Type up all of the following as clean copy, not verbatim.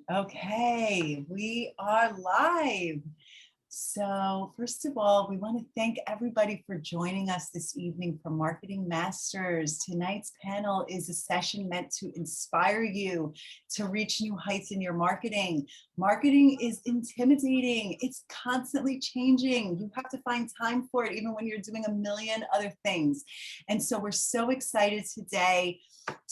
Okay, we are live. So first of all, we want to thank everybody for joining us this evening for Marketing Masters. Tonight's panel is a session meant to inspire you to reach new heights in your marketing. Marketing is intimidating. It's constantly changing. You have to find time for it, even when you're doing a million other things. And so we're so excited today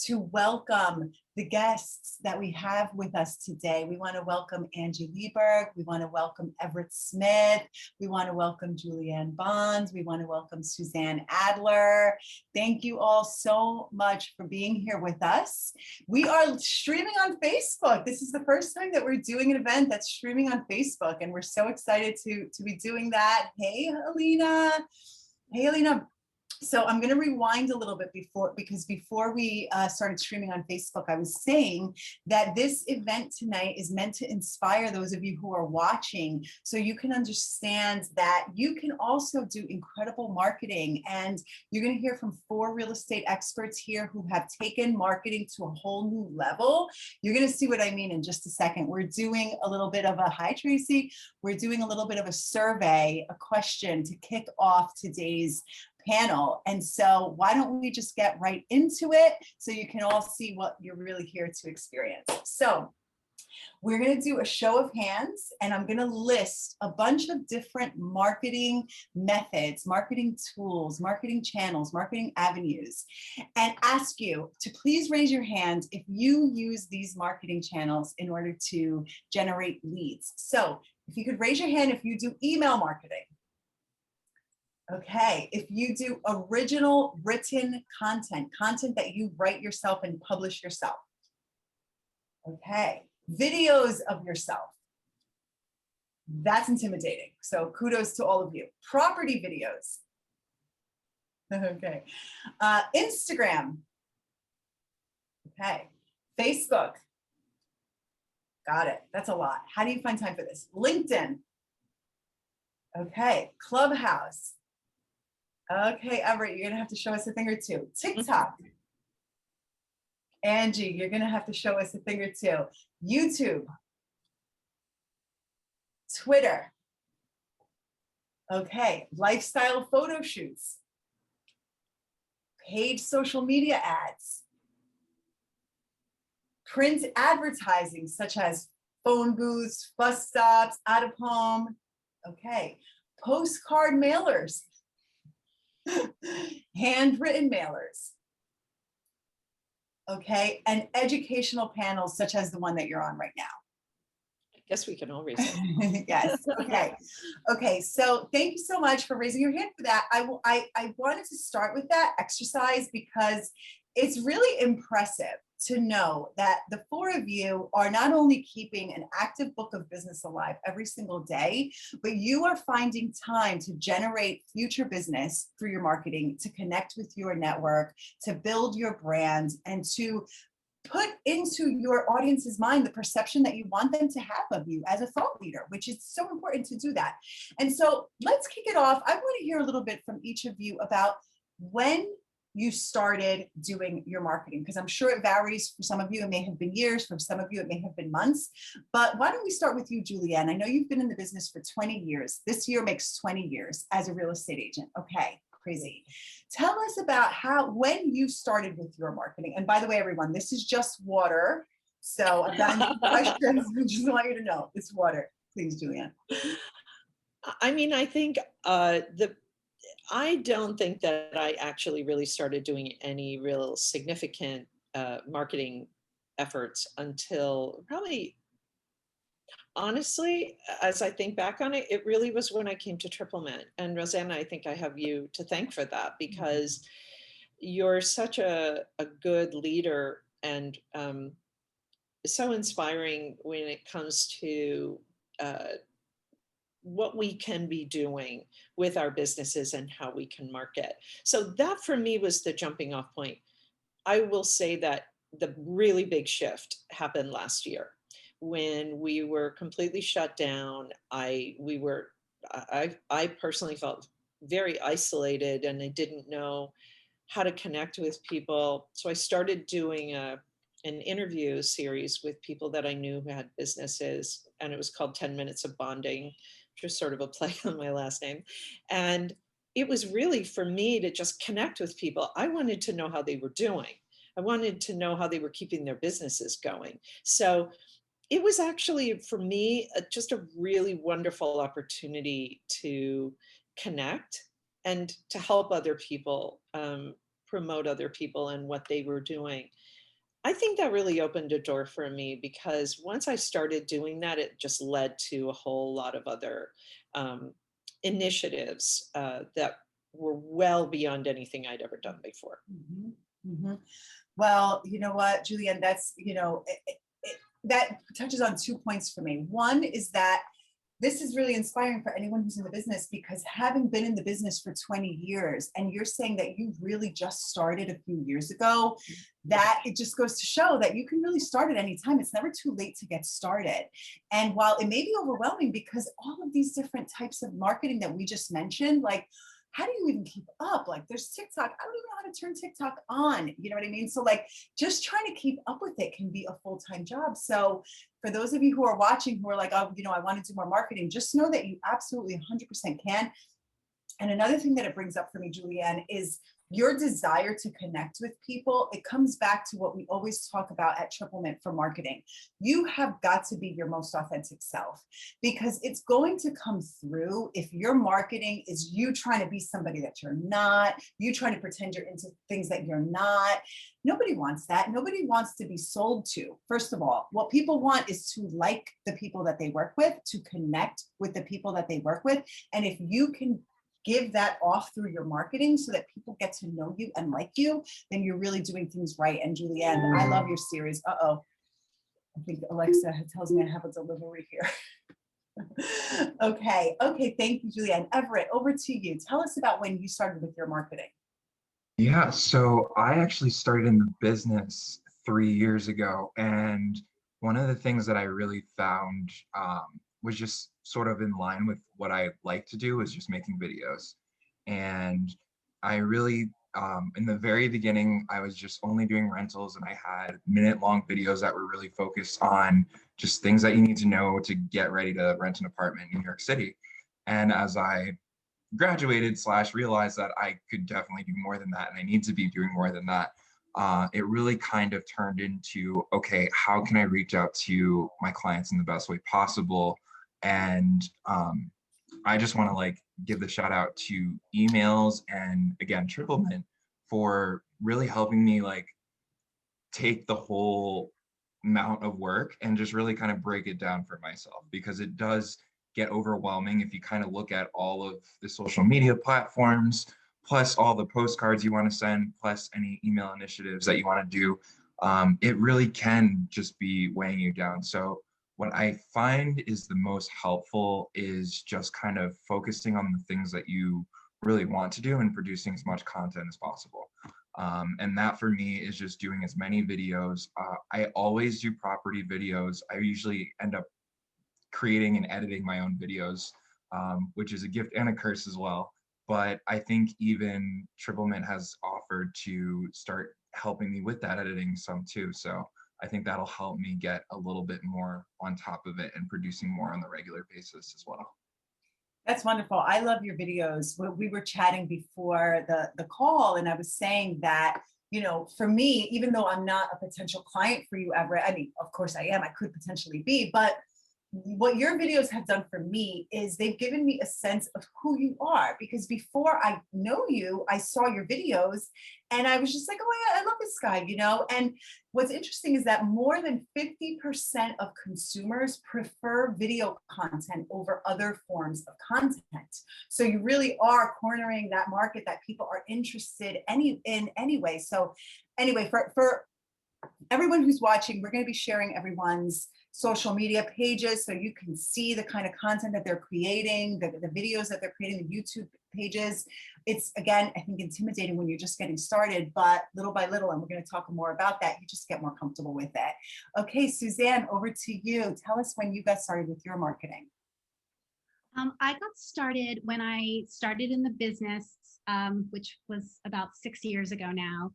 to welcome the guests that we have with us today. We want to welcome Angie Lieberg. We want to welcome Everett Smith. We want to welcome Julianne Bonds. We want to welcome Suzanne Adler. Thank you all so much for being here with us. We are streaming on Facebook. This is the first time that we're doing an event that's streaming on Facebook, and we're so excited to be doing that. Hey, Alina. Hey, Alina. So I'm going to rewind a little bit because before we started streaming on Facebook, I was saying that this event tonight is meant to inspire those of you who are watching, so you can understand that you can also do incredible marketing. And you're going to hear from 4 real estate experts here who have taken marketing to a whole new level. You're going to see what I mean in just a second. We're doing a little bit of a, hi Tracy, we're doing a little bit of a survey, a question to kick off today's panel. And so why don't we just get right into it so you can all see what you're really here to experience. So we're going to do a show of hands, and I'm going to list a bunch of different marketing methods, marketing tools, marketing channels, marketing avenues, and ask you to please raise your hand if you use these marketing channels in order to generate leads. So if you could raise your hand if you do email marketing. Okay, if you do original written content, content that you write yourself and publish yourself. Okay, videos of yourself. That's intimidating. So kudos to all of you. Property videos. Okay, Instagram. Okay, Facebook. Got it. That's a lot. How do you find time for this? LinkedIn. Okay, Clubhouse. Okay, Everett, you're gonna have to show us a thing or two. TikTok. Angie, you're gonna have to show us a thing or two. YouTube. Twitter. Okay, lifestyle photo shoots. Paid social media ads. Print advertising, such as phone booths, bus stops, out of home. Okay, postcard mailers. Handwritten mailers. Okay, and educational panels such as the one that you're on right now. I guess we can all raise it. Yes, okay. Okay, so thank you so much for raising your hand for that. I wanted to start with that exercise because it's really impressive to know that the 4 of you are not only keeping an active book of business alive every single day, but you are finding time to generate future business through your marketing, to connect with your network, to build your brand, and to put into your audience's mind the perception that you want them to have of you as a thought leader, which is so important to do that. And so let's kick it off. I want to hear a little bit from each of you about when you started doing your marketing, because I'm sure it varies. For some of you, it may have been years. For some of you, it may have been months. But why don't we start with you, Julianne? I know you've been in the business for 20 years. This year makes 20 years as a real estate agent. Okay, crazy. Tell us about when you started with your marketing. And by the way, everyone, this is just water. So I've got questions. We just want you to know it's water. Please, Julianne. I mean, I think I don't think that I actually really started doing any real significant marketing efforts until probably, honestly, as I think back on it, it really was when I came to Triplemint. And Rosana, I think I have you to thank for that, because you're such a good leader and so inspiring when it comes to what we can be doing with our businesses and how we can market. So that for me was the jumping off point. I will say that the really big shift happened last year when we were completely shut down. I personally felt very isolated, and I didn't know how to connect with people. So I started doing an interview series with people that I knew who had businesses, and it was called 10 Minutes of Bonding, which was sort of a play on my last name. And it was really for me to just connect with people. I wanted to know how they were doing. I wanted to know how they were keeping their businesses going. So it was actually, for me, just a really wonderful opportunity to connect and to help other people, promote other people and what they were doing. I think that really opened a door for me, because once I started doing that, it just led to a whole lot of other um, initiatives that were well beyond anything I'd ever done before. Mhm, mhm. Well, you know what, Julianne, that's, that touches on 2 points for me. One is that this is really inspiring for anyone who's in the business, because having been in the business for 20 years, and you're saying that you really just started a few years ago, that it just goes to show that you can really start at any time. It's never too late to get started. And while it may be overwhelming, because all of these different types of marketing that we just mentioned, like, how do you even keep up? Like, there's TikTok. I don't even know how to turn TikTok on. You know what I mean? So like, just trying to keep up with it can be a full-time job. So for those of you who are watching, who are like, oh, I want to do more marketing, just know that you absolutely 100% can. And another thing that it brings up for me, Julianne, is your desire to connect with people. It comes back to what we always talk about at Triplemint for marketing. You have got to be your most authentic self, because it's going to come through if your marketing is you trying to be somebody that you're not, you trying to pretend you're into things that you're not. Nobody wants that. Nobody wants to be sold to. First of all, what people want is to like the people that they work with, to connect with the people that they work with. And if you can give that off through your marketing so that people get to know you and like you, then you're really doing things right. And Julianne, I love your series. Uh-oh. I think Alexa tells me I have a delivery here. Okay. Thank you, Julianne. Everett, over to you. Tell us about when you started with your marketing. Yeah, so I actually started in the business 3 years ago, and one of the things that I really found was just sort of in line with what I like to do, is just making videos. And I really, in the very beginning, I was just only doing rentals, and I had minute-long videos that were really focused on just things that you need to know to get ready to rent an apartment in New York City. And as I graduated slash realized that I could definitely do more than that, and I need to be doing more than that, it really kind of turned into, okay, how can I reach out to my clients in the best way possible? And I just want to like give the shout out to emails and again Triplemint for really helping me like take the whole amount of work and just really kind of break it down for myself, because it does get overwhelming if you kind of look at all of the social media platforms, plus all the postcards you want to send, plus any email initiatives that you want to do. It really can just be weighing you down. So what I find is the most helpful is just kind of focusing on the things that you really want to do and producing as much content as possible. And that for me is just doing as many videos. I always do property videos. I usually end up creating and editing my own videos, which is a gift and a curse as well. But I think even Triplemint has offered to start helping me with that editing some too. So I think that'll help me get a little bit more on top of it and producing more on the regular basis as well. That's wonderful. I love your videos. We were chatting before the call, and I was saying that, for me, even though I'm not a potential client for you, Everett, I mean, of course I am, I could potentially be, but what your videos have done for me is they've given me a sense of who you are, because before I know you, I saw your videos and I was just like, oh my God, I love this guy. And what's interesting is that more than 50% of consumers prefer video content over other forms of content. So you really are cornering that market that people are interested in anyway. So anyway, for everyone who's watching, we're going to be sharing everyone's social media pages so you can see the kind of content that they're creating, the videos that they're creating, the YouTube pages. It's, again, I think intimidating when you're just getting started, but little by little, and we're going to talk more about that, you just get more comfortable with it. Okay, Suzanne, over to you. Tell us when you got started with your marketing. I got started when I started in the business, which was about 6 years ago now.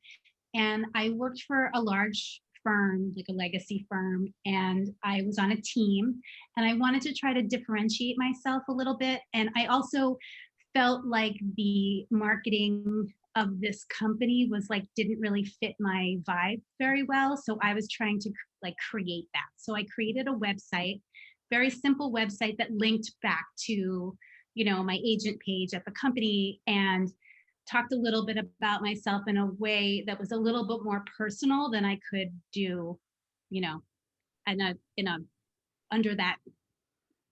And I worked for a large firm, like a legacy firm, and I was on a team, and I wanted to try to differentiate myself a little bit. And I also felt like the marketing of this company was like didn't really fit my vibe very well. So I was trying to like create that. So I created a website, very simple website that linked back to, you know, my agent page at the company, and talked a little bit about myself in a way that was a little bit more personal than I could do, you know, in a under that,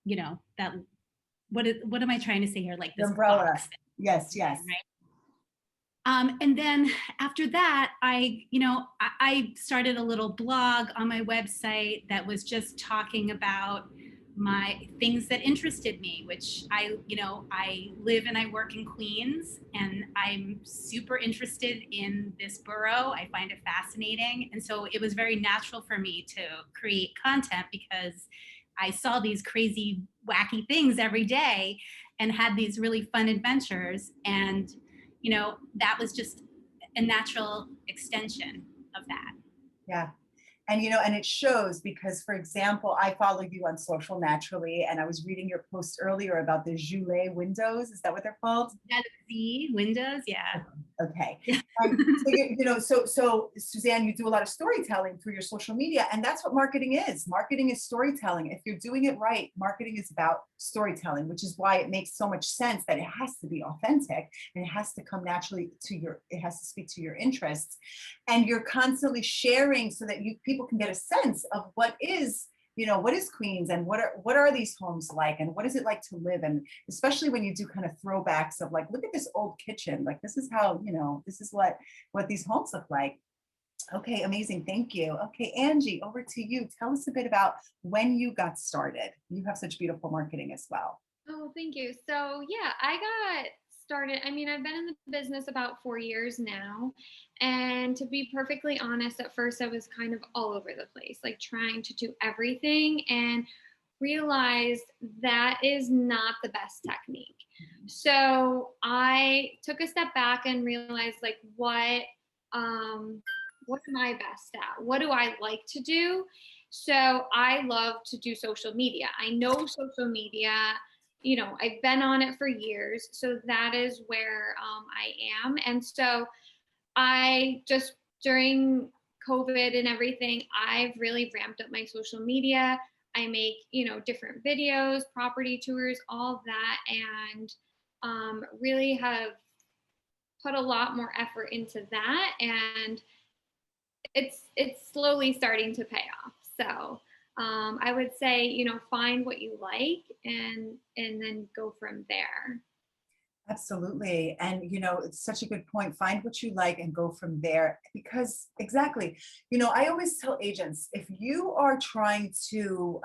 you know, that what am I trying to say here? Like The this umbrella. box. Yes, yes. Right. And then after that, I started a little blog on my website that was just talking about my things that interested me, which I live and I work in Queens, and I'm super interested in this borough. I find it fascinating. And so it was very natural for me to create content because I saw these crazy, wacky things every day and had these really fun adventures. And that was just a natural extension of that. Yeah. And, and it shows because, for example, I follow you on social naturally, and I was reading your post earlier about the Joulet windows. Is that what they're called? Z windows. Yeah. Okay. So Suzanne, you do a lot of storytelling through your social media, and that's what marketing is. Marketing is storytelling. If you're doing it right, marketing is about storytelling, which is why it makes so much sense that it has to be authentic and it has to come naturally it has to speak to your interests. And you're constantly sharing so that people can get a sense of what is Queens, and what are these homes like, and what is it like to live, and especially when you do kind of throwbacks of like, look at this old kitchen, like this is how, this is what these homes look like. Okay, amazing. Thank you. Okay, Angie, over to you. Tell us a bit about when you got started. You have such beautiful marketing as well. Oh, thank you. So yeah, I got started. I mean, I've been in the business about 4 years now. And to be perfectly honest, at first I was kind of all over the place, like trying to do everything, and realized that is not the best technique. So I took a step back and realized, like, what am I best at? What do I like to do? So I love to do social media. I know social media, I've been on it for years. So that is where I am. And so I just, during COVID and everything, I've really ramped up my social media. I make, different videos, property tours, all of that, and really have put a lot more effort into that. And it's slowly starting to pay off. So I would say, find what you like and then go from there. Absolutely. And, it's such a good point. Find what you like and go from there, because exactly, I always tell agents, if you are trying to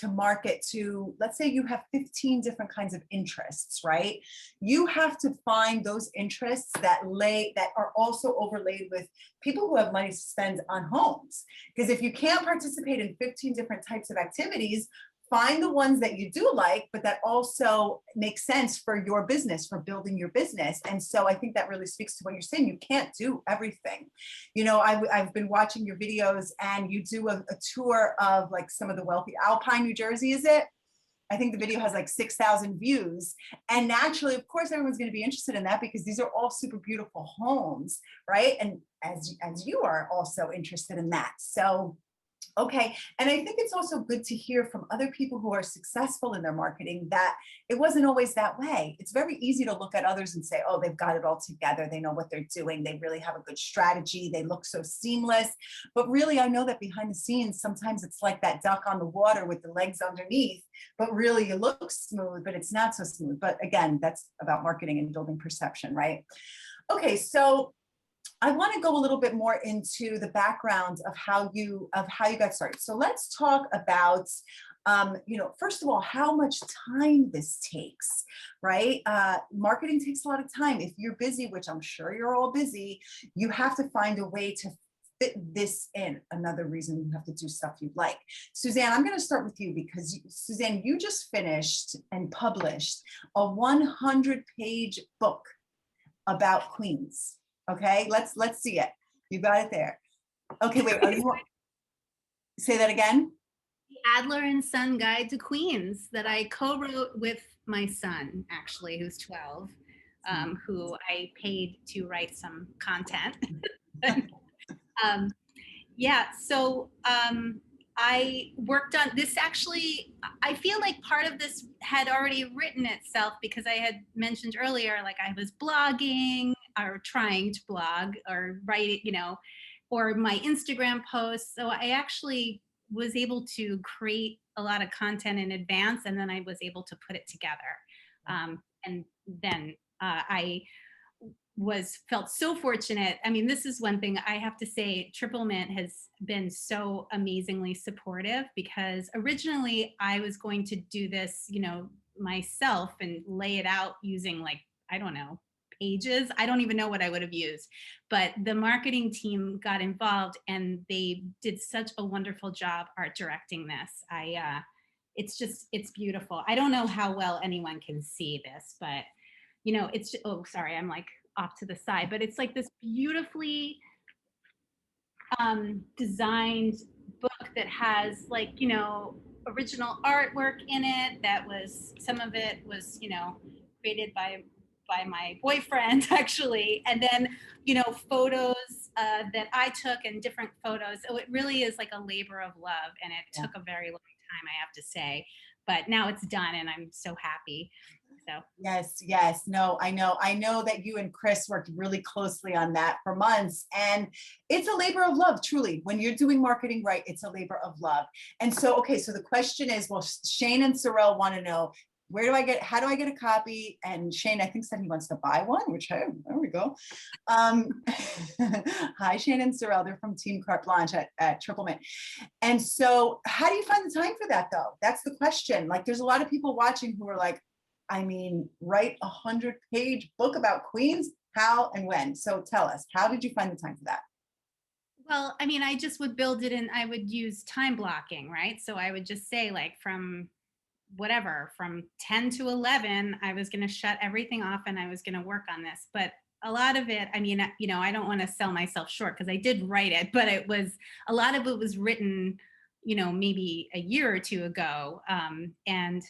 market to, let's say you have 15 different kinds of interests, right? You have to find those interests that are also overlaid with people who have money to spend on homes. Because if you can't participate in 15 different types of activities, find the ones that you do like, but that also make sense for your business, for building your business. And so I think that really speaks to what you're saying. You can't do everything. I've been watching your videos, and you do a tour of like some of the wealthy Alpine, New Jersey, is it? I think the video has like 6,000 views. And naturally, of course, everyone's going to be interested in that because these are all super beautiful homes, right? And as you are also interested in that. So okay. And I think it's also good to hear from other people who are successful in their marketing that it wasn't always that way. It's very easy to look at others and say, oh, they've got it all together. They know what they're doing. They really have a good strategy. They look so seamless. But really, I know that behind the scenes, sometimes it's like that duck on the water with the legs underneath, but really it looks smooth, but it's not so smooth. But again, that's about marketing and building perception, right? Okay, so I want to go a little bit more into the background of how you got started. So let's talk about, first of all, how much time this takes, right? Marketing takes a lot of time. If you're busy, which I'm sure you're all busy, you have to find a way to fit this in. Another reason you have to do stuff you like. Suzanne, I'm going to start with you because Suzanne, you just finished and published a 100-page book about Queens. Okay, let's see it. You got it there. Okay, wait, are you, say that again? The Adler and Son Guide to Queens that I co-wrote with my son, actually, who's 12, who I paid to write some content. um, yeah, so I worked on this actually. I feel like part of this had already written itself because I had mentioned earlier, like I was blogging or trying to blog or write, or my Instagram posts. So I actually was able to create a lot of content in advance, and then I was able to put it together. And then I felt so fortunate. I mean, this is one thing I have to say, Triplemint has been so amazingly supportive, because originally I was going to do this, myself and lay it out using, like, I don't know, pages. I don't even know what I would have used, but the marketing team got involved and they did such a wonderful job art directing this. It's beautiful. I don't know how well anyone can see this, but oh, sorry, I'm like off to the side, but it's like this beautifully designed book that has, like, original artwork in it. That was, some of it was, created by my boyfriend actually, and then photos that I took, and different photos. So it really is like a labor of love, and it took a very long time, I have to say, but now it's done and I'm so happy. So Yes. No, I know that you and Chris worked really closely on that for months, and it's a labor of love, truly. When you're doing marketing right, it's a labor of love. And so, okay, so the question is, well, Shane and Sorrel want to know, how do I get a copy? And Shane, I think, said he wants to buy one, which, hey, there we go. Hi, Shane and Sorrel. They're from Team Carte Blanche at Triplemint. And so how do you find the time for that, though? That's the question. Like, there's a lot of people watching who are like, I mean, write 100-page book about Queens, how and when? So tell us, how did you find the time for that? Well, I mean, I just would build it and I would use time blocking, right? So I would just say, like, from 10 to 11, I was going to shut everything off and I was going to work on this. But a lot of it, I mean, I don't want to sell myself short because I did write it, but a lot of it was written, maybe a year or two ago. And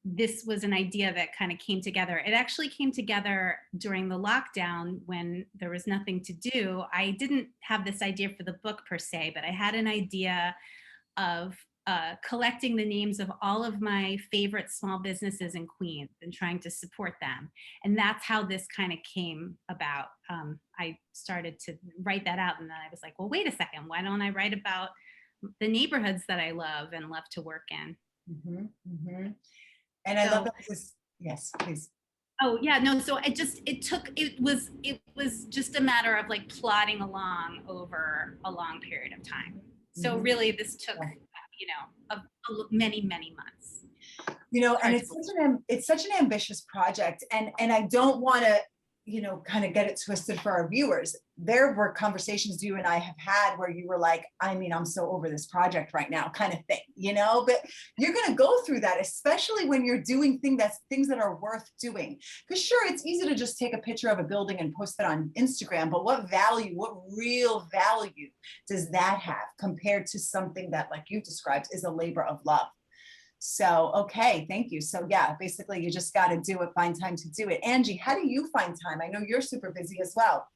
this was an idea that kind of came together. It actually came together during the lockdown when there was nothing to do. I didn't have this idea for the book per se, but I had an idea of collecting the names of all of my favorite small businesses in Queens and trying to support them. And that's how this kind of came about. I started to write that out, and then I was like, well, wait a second, why don't I write about the neighborhoods that I love and love to work in? Mm-hmm, mm-hmm. And I love that this, yes, please. Oh yeah, no, so it was just a matter of, like, plodding along over a long period of time. So really this took, many, many months. And it's such an ambitious project, and I don't want to, kind of get it twisted for our viewers. There were conversations you and I have had where you were like, I mean, I'm so over this project right now, kind of thing, but you're going to go through that, especially when you're doing things that are worth doing. Because sure, it's easy to just take a picture of a building and post it on Instagram, but what real value does that have compared to something that, like you described, is a labor of love? So, okay, thank you. So yeah, basically you just got to do it, find time to do it. Angie, how do you find time? I know you're super busy as well.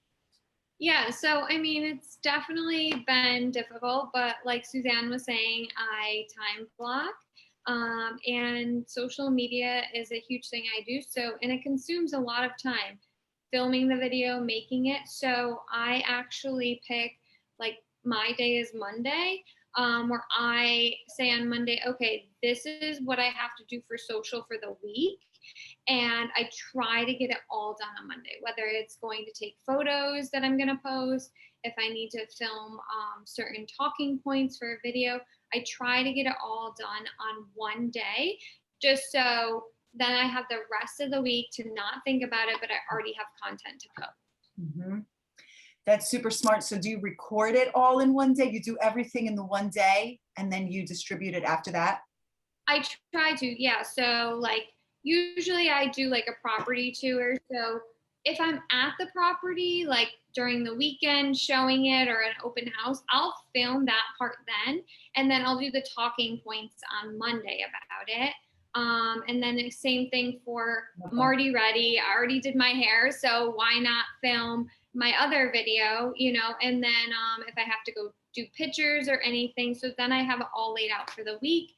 Yeah, so I mean, it's definitely been difficult, but like Suzanne was saying, I time block, and social media is a huge thing I do. So, and it consumes a lot of time, filming the video, making it. So I actually pick, like, my day is Monday, where I say on Monday, okay, this is what I have to do for social for the week. And I try to get it all done on Monday, whether it's going to take photos that I'm going to post, if I need to film certain talking points for a video, I try to get it all done on one day, just so then I have the rest of the week to not think about it, but I already have content to post. Mm-hmm. That's super smart. So do you record it all in one day? You do everything in the one day and then you distribute it after that? I try to, yeah. So, like, usually I do like a property tour. So if I'm at the property, like during the weekend showing it or an open house, I'll film that part then. And then I'll do the talking points on Monday about it. And then the same thing for I'm already ready. I already did my hair. So why not film my other video, and then if I have to go do pictures or anything. So then I have it all laid out for the week.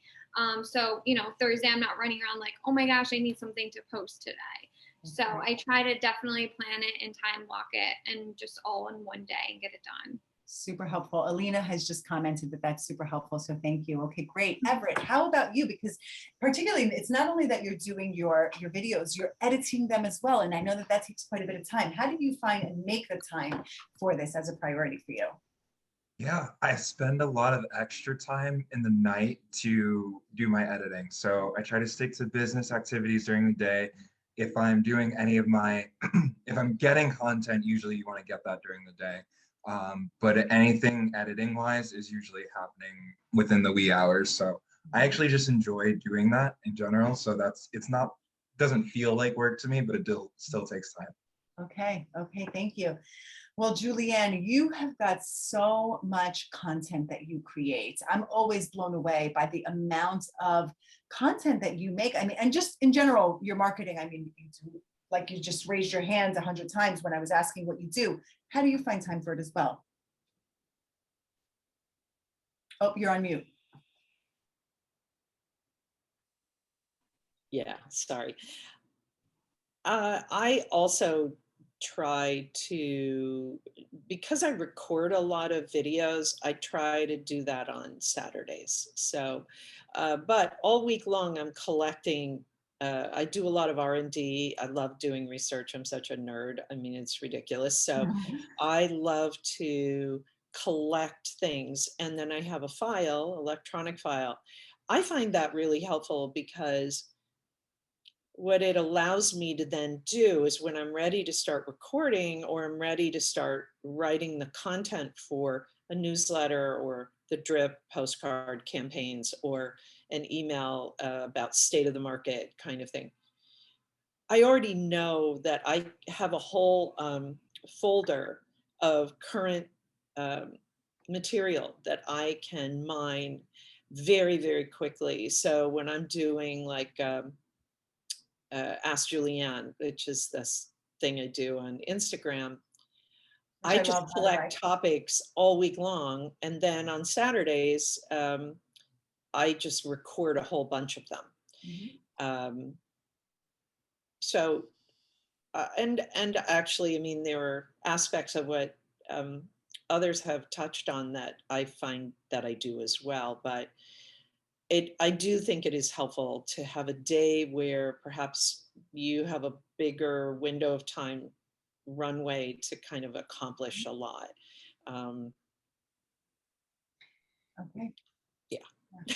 So, Thursday I'm not running around like, oh my gosh, I need something to post today. So I try to definitely plan it and time block it and just all in one day and get it done. Super helpful. Alina has just commented that that's super helpful. So thank you. Okay, great. Everett, how about you? Because particularly it's not only that you're doing your videos, you're editing them as well. And I know that that takes quite a bit of time. How do you find and make the time for this as a priority for you? Yeah, I spend a lot of extra time in the night to do my editing. So I try to stick to business activities during the day. If I'm doing any of my, if I'm getting content, usually you want to get that during the day. But anything editing wise is usually happening within the wee hours. So I actually just enjoy doing that in general. So doesn't feel like work to me, but it still takes time. Okay, thank you. Well, Julianne, you have got so much content that you create. I'm always blown away by the amount of content that you make. I mean, and just in general, your marketing, I mean, like you just raised your hands 100 times when I was asking what you do. How do you find time for it as well? Oh, you're on mute. Yeah, sorry. I also try to, because I record a lot of videos, I try to do that on Saturdays. So, but all week long I'm collecting, I do a lot of R&D. I love doing research. I'm such a nerd. I mean, it's ridiculous. So I love to collect things. And then I have a file, electronic file. I find that really helpful because what it allows me to then do is when I'm ready to start recording or I'm ready to start writing the content for a newsletter or the drip postcard campaigns or an email about state of the market kind of thing. I already know that I have a whole folder of current material that I can mine very, very quickly. So when I'm doing like Ask Julianne, which is this thing I do on Instagram. I just collect topics all week long. And then on Saturdays, I just record a whole bunch of them. Mm-hmm. And actually, I mean, there are aspects of what others have touched on that I find that I do as well. But I do think it is helpful to have a day where perhaps you have a bigger window of time runway to kind of accomplish a lot. Okay. Yeah.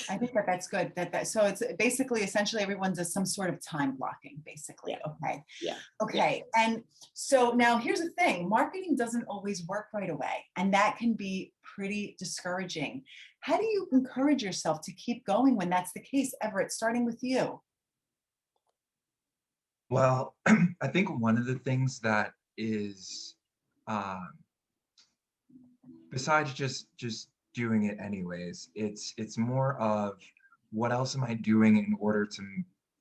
I think that that's good. So it's basically essentially everyone does some sort of time blocking, basically. Yeah. Okay. Yeah. Okay. Yeah. And so now here's the thing, marketing doesn't always work right away, and that can be pretty discouraging. How do you encourage yourself to keep going when that's the case? Everett, starting with you. Well, I think one of the things that is, besides just doing it anyways, it's more of what else am I doing in order to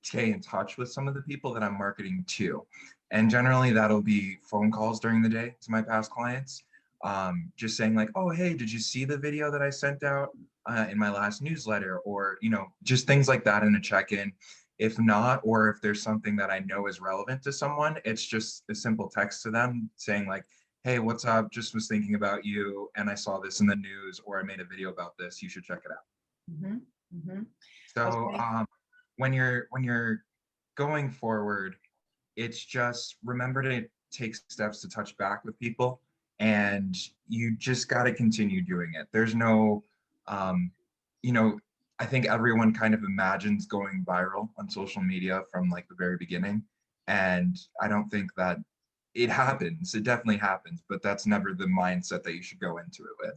stay in touch with some of the people that I'm marketing to. And generally that'll be phone calls during the day to my past clients. Just saying like, oh, hey, did you see the video that I sent out in my last newsletter? Or, just things like that in a check-in. If not, or if there's something that I know is relevant to someone, it's just a simple text to them saying like, hey, what's up? Just was thinking about you and I saw this in the news, or I made a video about this. You should check it out. Mm-hmm. Mm-hmm. So Okay. when you're going forward, it's just remember to take steps to touch back with people, and you just got to continue doing it. There's no, I think everyone kind of imagines going viral on social media from like the very beginning. And I don't think that it happens. It definitely happens, but that's never the mindset that you should go into it with.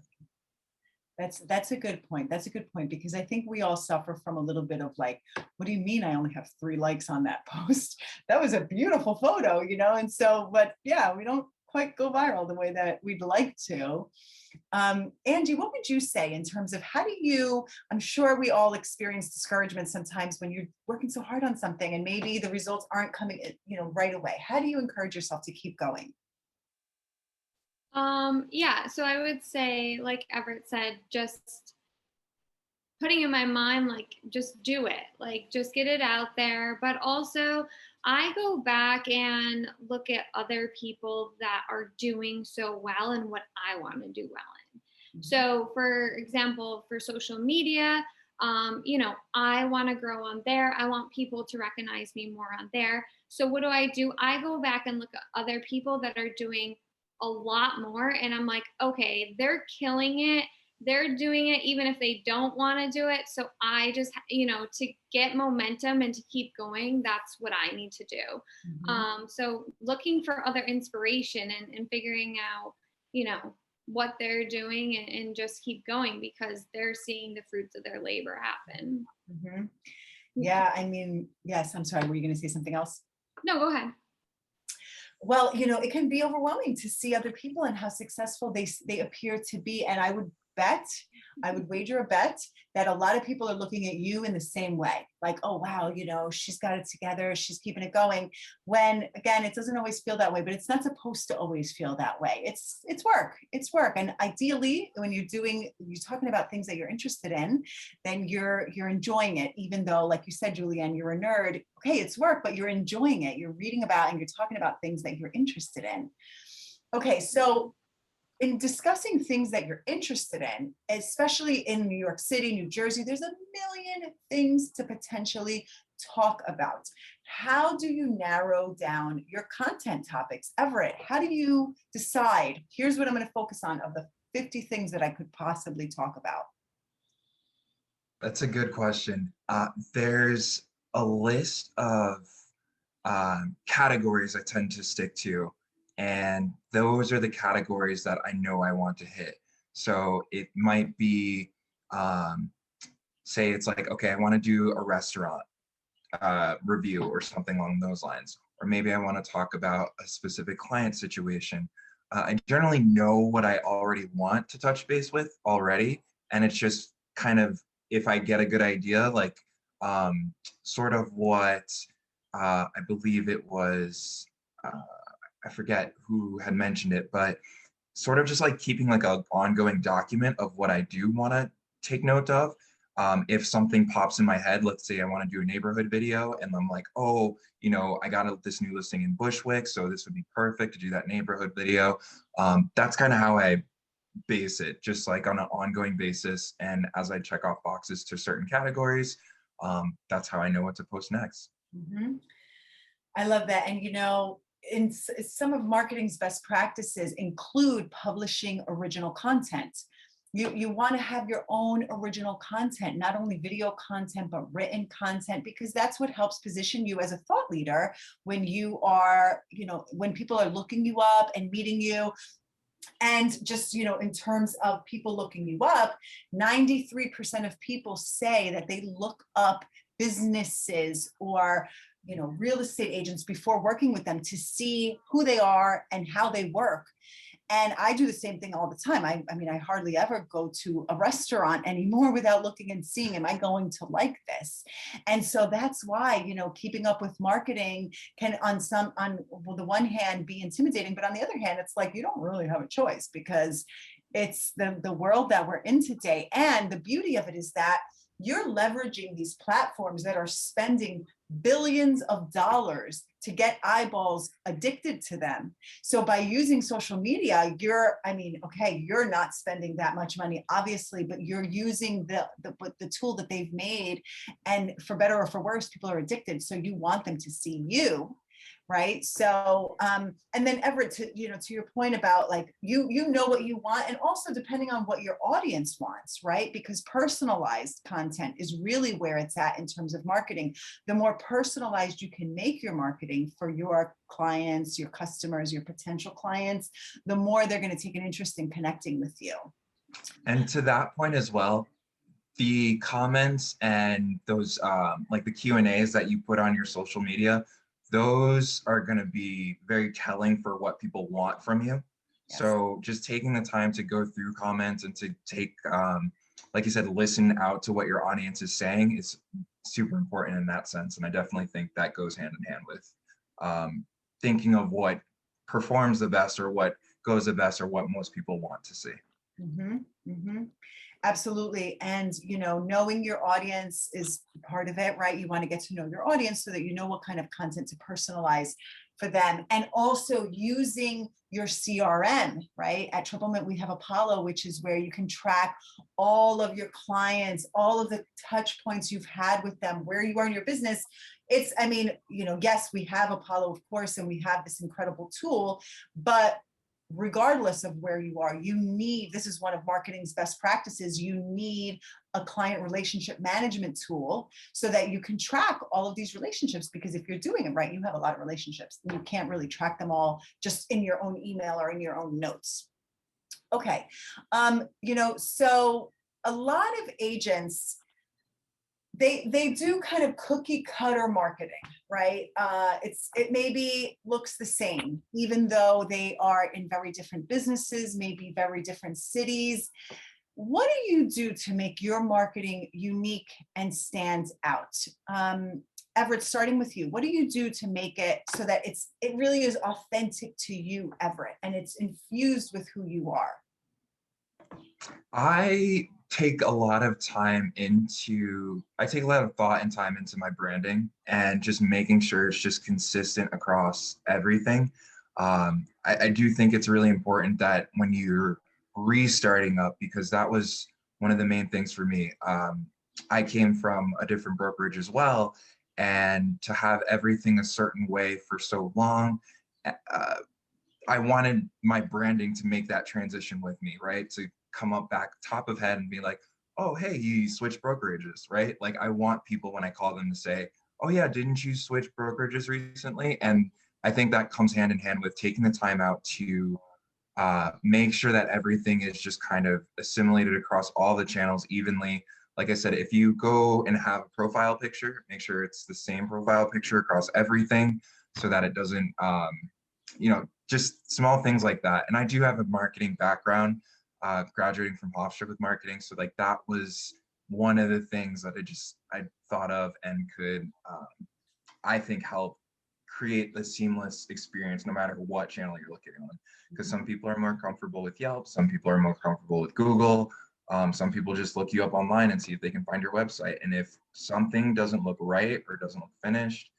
That's a good point. That's a good point, because I think we all suffer from a little bit of like, what do you mean I only have 3 likes on that post? That was a beautiful photo, and so, but yeah, we don't quite go viral the way that we'd like to. Angie, what would you say in terms of how do you, I'm sure we all experience discouragement sometimes when you're working so hard on something and maybe the results aren't coming, right away. How do you encourage yourself to keep going? Yeah, so I would say, like Everett said, just putting in my mind, like, just do it, like, just get it out there. But also, I go back and look at other people that are doing so well and what I want to do well in. So, for example, for social media, I want to grow on there. I want people to recognize me more on there. So, what do? I go back and look at other people that are doing a lot more. And I'm like, okay, they're killing it. They're doing it even if they don't want to do it. So I just, to get momentum and to keep going, that's what I need to do. So looking for other inspiration and figuring out, what they're doing and just keep going because they're seeing the fruits of their labor happen. Yeah, I mean, yes, I'm sorry. Were you going to say something else? No, go ahead. Well, it can be overwhelming to see other people and how successful they appear to be. And I would wager a bet that a lot of people are looking at you in the same way. Like, oh, wow, she's got it together. She's keeping it going. When, again, it doesn't always feel that way, but it's not supposed to always feel that way. It's work. It's work. And ideally, when you're talking about things that you're interested in, then you're enjoying it, even though, like you said, Julianne, you're a nerd. Okay, it's work, but you're enjoying it. You're reading about and you're talking about things that you're interested in. Okay, so in discussing things that you're interested in, especially in New York City, New Jersey, there's a million things to potentially talk about. How do you narrow down your content topics? Everett, how do you decide, here's what I'm going to focus on of the 50 things that I could possibly talk about? That's a good question. There's a list of categories I tend to stick to. And those are the categories that I know I want to hit. So it might be, say it's like, okay, I want to do a restaurant review or something along those lines. Or maybe I want to talk about a specific client situation. I generally know what I already want to touch base with already. And it's just kind of, if I get a good idea, like sort of what I believe it was, I forget who had mentioned it, but sort of just like keeping like an ongoing document of what I do want to take note of. If something pops in my head, let's say I want to do a neighborhood video and I'm like, oh, I got this new listing in Bushwick, so this would be perfect to do that neighborhood video. That's kind of how I base it, just like on an ongoing basis. And as I check off boxes to certain categories, that's how I know what to post next. I love that. And, in some of marketing's best practices include publishing original content. You want to have your own original content, not only video content, but written content, because that's what helps position you as a thought leader when you are, when people are looking you up and meeting you. And just, in terms of people looking you up, 93% of people say that they look up businesses or real estate agents before working with them to see who they are and how they work. And I do the same thing all the time. I mean, I hardly ever go to a restaurant anymore without looking and seeing, am I going to like this? And so that's why, keeping up with marketing can on the one hand be intimidating, but on the other hand, it's like, you don't really have a choice because it's the world that we're in today. And the beauty of it is that you're leveraging these platforms that are spending billions of dollars to get eyeballs addicted to them. So by using social media, you're not spending that much money, obviously, but you're using the tool that they've made, and for better or for worse, people are addicted. So you want them to see you. Right. So, and then Everett, to your point about like, you know what you want, and also depending on what your audience wants, right? Because personalized content is really where it's at in terms of marketing. The more personalized you can make your marketing for your clients, your customers, your potential clients, the more they're going to take an interest in connecting with you. And to that point as well, the comments and those like the Q&As that you put on your social media, those are going to be very telling for what people want from you. Yes. So just taking the time to go through comments and to take, like you said, listen out to what your audience is saying is super important in that sense. And I definitely think that goes hand in hand with thinking of what performs the best or what goes the best or what most people want to see. Mm-hmm, mm-hmm. Absolutely. And, knowing your audience is part of it, right? You want to get to know your audience so that you know what kind of content to personalize for them. And also using your CRM, right? At Triplemint, we have Apollo, which is where you can track all of your clients, all of the touch points you've had with them, where you are in your business. It's, yes, we have Apollo, of course, and we have this incredible tool, but regardless of where you are, this is one of marketing's best practices, you need a client relationship management tool so that you can track all of these relationships, because if you're doing it right, you have a lot of relationships and you can't really track them all just in your own email or in your own notes. Okay. So a lot of agents, they do kind of cookie cutter marketing, right? It maybe looks the same, even though they are in very different businesses, maybe very different cities. What do you do to make your marketing unique and stand out? Everett, starting with you, what do you do to make it so that it really is authentic to you, Everett, and it's infused with who you are? I take a lot of thought and time into my branding and just making sure it's just consistent across everything. I do think it's really important that when you're restarting up, because that was one of the main things for me. I came from a different brokerage as well, and to have everything a certain way for so long, I wanted my branding to make that transition with me, right? To come up back top of head and be like, oh, hey, you switched brokerages, right? Like I want people when I call them to say, oh yeah, didn't you switch brokerages recently? And I think that comes hand in hand with taking the time out to make sure that everything is just kind of assimilated across all the channels evenly. Like I said, if you go and have a profile picture, make sure it's the same profile picture across everything so that it doesn't, just small things like that. And I do have a marketing background, graduating from Hofstra with marketing. So like that was one of the things that I thought of and could, I think, help create the seamless experience no matter what channel you're looking on. Because some people are more comfortable with Yelp, some people are more comfortable with Google. Some people just look you up online and see if they can find your website. And if something doesn't look right or doesn't look finished,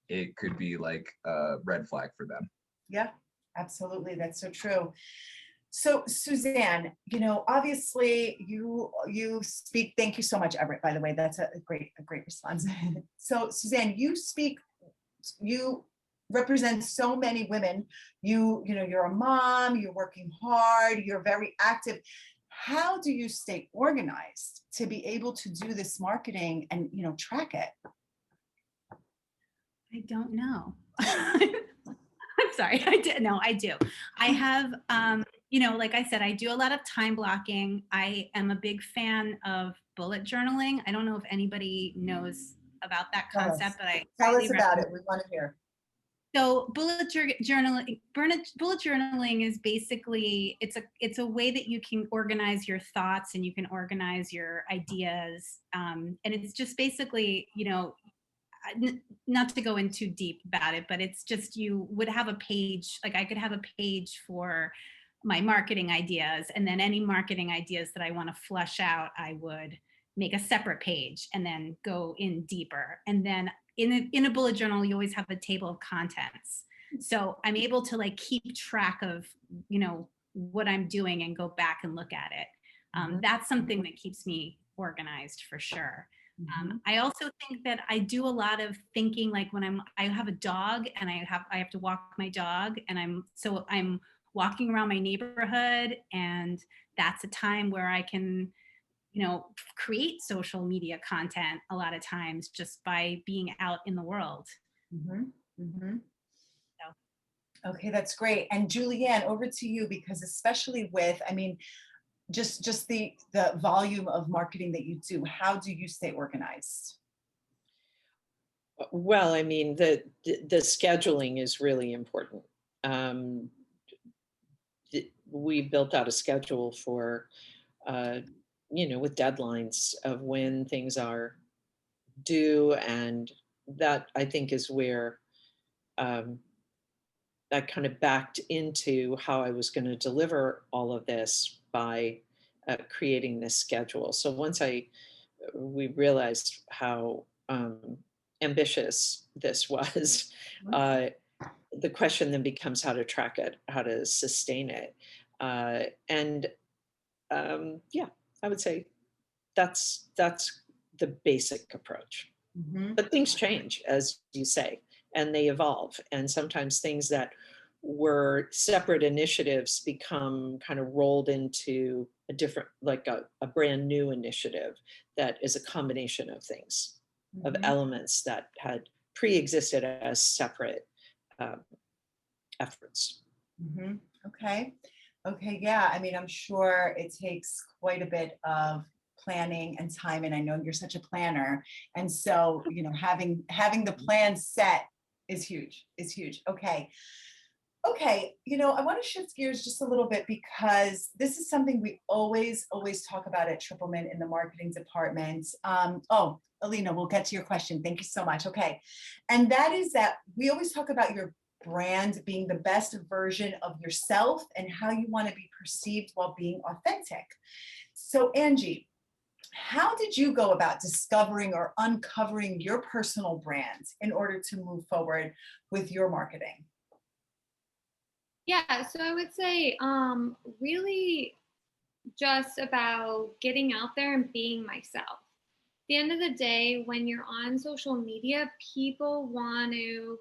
it could be like a red flag for them. Yeah, absolutely. That's so true. So Suzanne, obviously you speak, thank you so much, Everett, by the way, that's a great response. So Suzanne, you represent so many women. You're a mom, you're working hard, you're very active. How do you stay organized to be able to do this marketing and, track it? I don't know. I'm sorry. I do. I have, like I said, I do a lot of time blocking. I am a big fan of bullet journaling. I don't know if anybody knows about that concept, but tell us about it. We want to hear. So bullet journaling is basically, it's a way that you can organize your thoughts and you can organize your ideas. And it's just basically, not to go in too deep about it, but it's just, you would have a page, like I could have a page for my marketing ideas, and then any marketing ideas that I want to flush out, I would make a separate page and then go in deeper. And then in a bullet journal, you always have a table of contents. So I'm able to like keep track of, what I'm doing and go back and look at it. That's something that keeps me organized for sure. I also think that I do a lot of thinking, like when I have a dog and I have to walk my dog, and I'm walking around my neighborhood, and that's a time where I can, create social media content a lot of times just by being out in the world. Okay, that's great. And Julianne, over to you, because especially with, just the volume of marketing that you do, how do you stay organized? Well, I mean, the scheduling is really important. We built out a schedule for, with deadlines of when things are due, and that I think is where um, I kind of backed into how I was going to deliver all of this by creating this schedule. So once we realized how ambitious this was, uh, the question then becomes how to track it, how to sustain it. And yeah, I would say that's the basic approach. Mm-hmm. But things change, as you say, and they evolve. And sometimes things that were separate initiatives become kind of rolled into a different, like a brand new initiative that is a combination of things, of Mm-hmm. elements that had pre-existed as separate efforts. Mm-hmm. Okay. Okay. Yeah. I mean, I'm sure it takes quite a bit of planning and time, and I know you're such a planner, and so having the plan set is huge. Is huge. Okay. Okay. I want to shift gears just a little bit, because this is something we always talk about at Triplemint in the marketing department. Oh, Alina, we'll get to your question. Thank you so much. Okay. And that is that we always talk about your brand being the best version of yourself and how you want to be perceived while being authentic. So, Angie, how did you go about discovering or uncovering your personal brand in order to move forward with your marketing? Yeah, so I would say really just about getting out there and being myself. At the end of the day, when you're on social media, people want to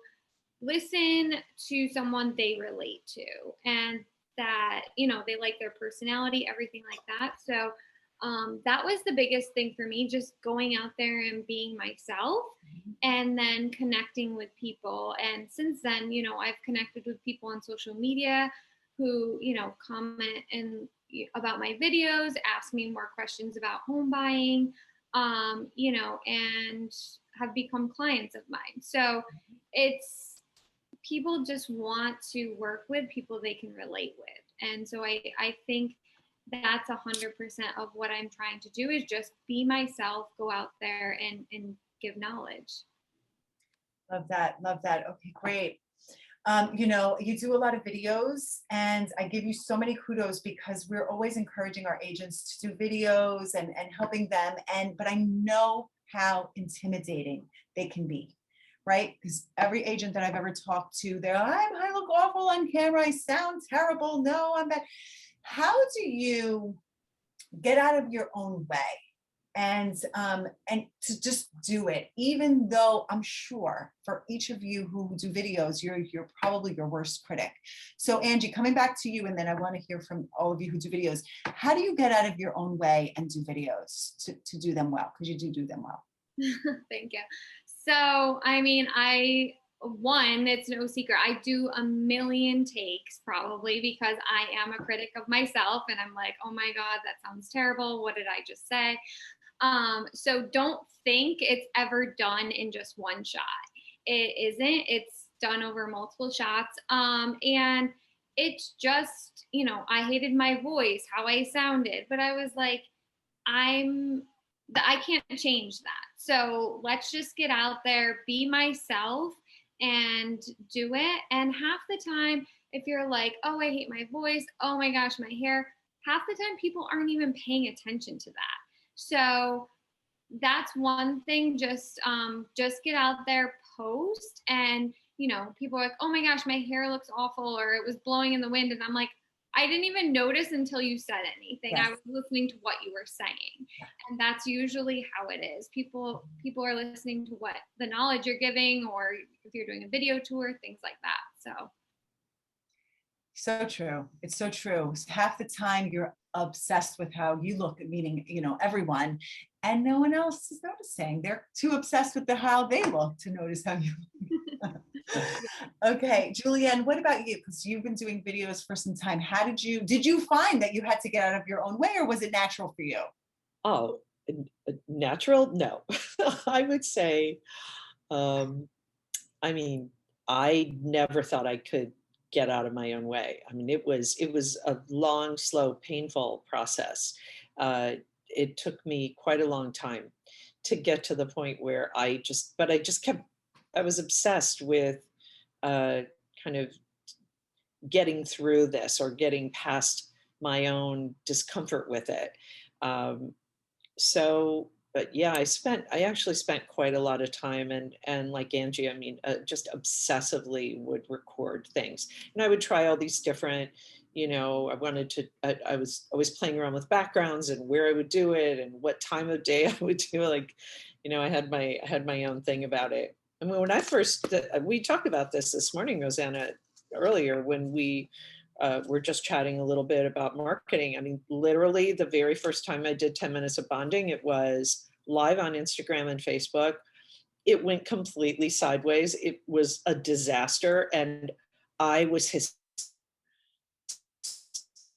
listen to someone they relate to, and that they like their personality, everything like that. So that was the biggest thing for me, just going out there and being myself, and then connecting with people. And since then, I've connected with people on social media who comment and about my videos, ask me more questions about home buying, and have become clients of mine. So it's, people just want to work with people they can relate with. And so I think that's 100% of what I'm trying to do, is just be myself, go out there and give knowledge. Love that. Love that. Okay, great. You do a lot of videos, and I give you so many kudos, because we're always encouraging our agents to do videos and helping them. But I know how intimidating they can be, right? Because every agent that I've ever talked to, I look awful on camera. I sound terrible. No, I'm bad. How do you get out of your own way and to just do it, even though I'm sure for each of you who do videos, you're probably your worst critic? So Angie, coming back to you, and then I want to hear from all of you who do videos. How do you get out of your own way and do videos to do them well? Because you do them well. Thank you. So, I mean, it's no secret, I do a million takes, probably because I am a critic of myself, and I'm like, oh my God, that sounds terrible. What did I just say? So don't think it's ever done in just one shot. It isn't. It's done over multiple shots. And it's just, I hated my voice, how I sounded, but I was like, I can't change that. So let's just get out there, be myself, and do it. And half the time, if you're like, oh, I hate my voice, oh my gosh, my hair, half the time people aren't even paying attention to that. So that's one thing. Just get out there, post, and people are like, oh my gosh, my hair looks awful, or it was blowing in the wind, and I'm like, I didn't even notice until you said anything. Yes. I was listening to what you were saying. And that's usually how it is. People are listening to what the knowledge you're giving, or if you're doing a video tour, things like that. So true. It's so true. Half the time you're obsessed with how you look, meaning, everyone, and no one else is noticing. They're too obsessed with how they look to notice how you look. Okay, Julianne, what about you? Because you've been doing videos for some time. Did you find that you had to get out of your own way, or was it natural for you? Oh, natural? No. I would say, um, I mean, I never thought I could get out of my own way. I mean, it was a long, slow, painful process. It took me quite a long time to get to the point where but I was obsessed with uh, kind of getting through this or getting past my own discomfort with it. Um, but yeah, I actually spent quite a lot of time, and like Angie, I mean, just obsessively would record things, and I would try all these different, I was playing around with backgrounds and where I would do it and what time of day I would do it. Like, I had my own thing about it. I mean, we talked about this morning, Rosana, earlier when we we're just chatting a little bit about marketing. I mean, literally the very first time I did 10 minutes of bonding, it was live on Instagram and Facebook. It went completely sideways. It was a disaster. And I was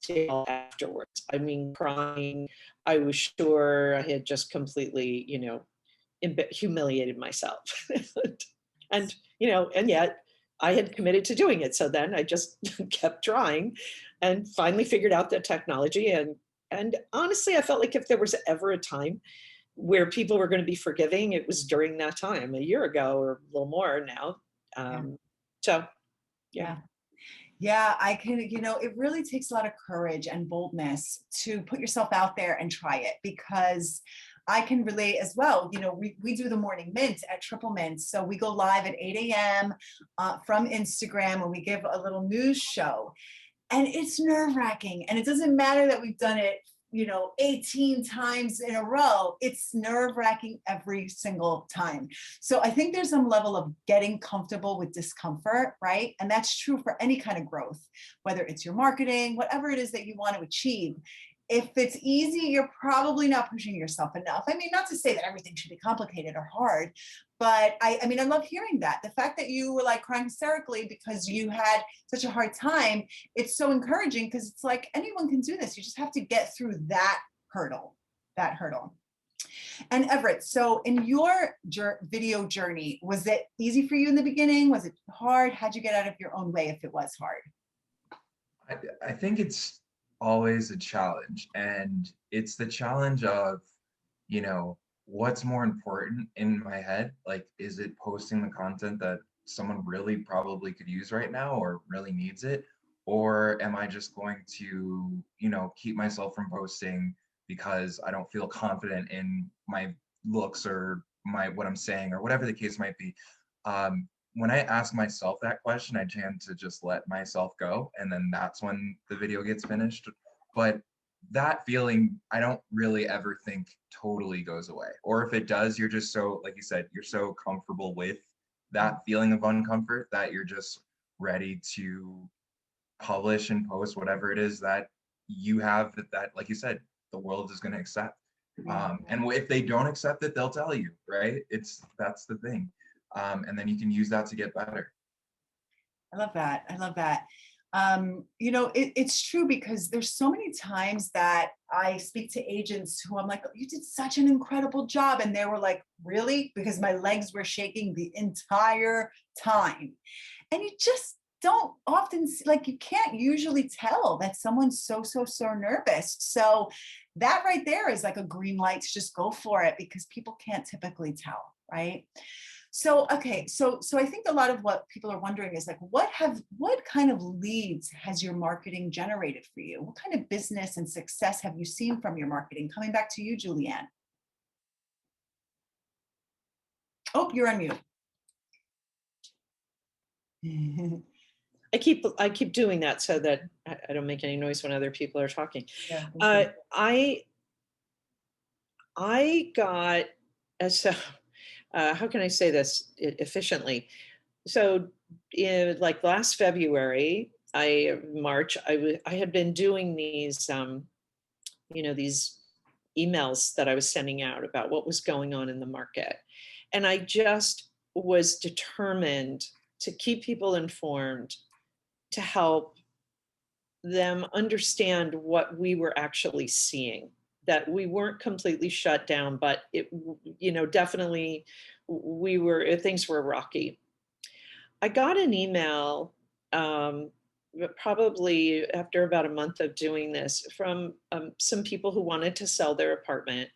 hysterical afterwards. I mean, crying. I was sure I had just completely, humiliated myself. And yet I had committed to doing it. So then I just kept trying and finally figured out the technology. And honestly, I felt like if there was ever a time where people were going to be forgiving, it was during that time, a year ago or a little more now. So, yeah. Yeah, I can, it really takes a lot of courage and boldness to put yourself out there and try it, because I can relate as well. We do the morning mint at Triplemint. So we go live at 8 a.m. From Instagram, and we give a little news show. And it's nerve-wracking. And it doesn't matter that we've done it 18 times in a row. It's nerve-wracking every single time. So I think there's some level of getting comfortable with discomfort, right? And that's true for any kind of growth, whether it's your marketing, whatever it is that you want to achieve. If it's easy, you're probably not pushing yourself enough. I mean, not to say that everything should be complicated or hard, but I mean, I love hearing that. The fact that you were like crying hysterically because you had such a hard time, it's so encouraging, because it's like anyone can do this. You just have to get through that hurdle. And Everett, so in your video journey, was it easy for you in the beginning? Was it hard? How'd you get out of your own way if it was hard? I think it's always a challenge, and it's the challenge of, what's more important in my head? Like, is it posting the content that someone really probably could use right now or really needs it? Or am I just going to, keep myself from posting because I don't feel confident in my looks or what I'm saying or whatever the case might be? When I ask myself that question, I tend to just let myself go, and then that's when the video gets finished. But that feeling, I don't really ever think totally goes away. Or if it does, you're just so, like you said, you're so comfortable with that feeling of uncomfort that you're just ready to publish and post whatever it is that you have that like you said, the world is going to accept. And if they don't accept it, they'll tell you, right? That's the thing. And then you can use that to get better. I love that. It's true, because there's so many times that I speak to agents who I'm like, you did such an incredible job. And they were like, really? Because my legs were shaking the entire time. And you just don't often you can't usually tell that someone's so nervous. So that right there is like a green light to just go for it, because people can't typically tell, right? So, okay. So I think a lot of what people are wondering is like, what kind of leads has your marketing generated for you? What kind of business and success have you seen from your marketing? Coming back to you, Julianne. Oh, you're on mute. I keep doing that so that I don't make any noise when other people are talking. Yeah, I got so how can I say this efficiently? So in like last February, March, I had been doing these these emails that I was sending out about what was going on in the market, and I just was determined to keep people informed, to help them understand what we were actually seeing, that we weren't completely shut down, but it, definitely things were rocky. I got an email, but probably after about a month of doing this, from some people who wanted to sell their apartment.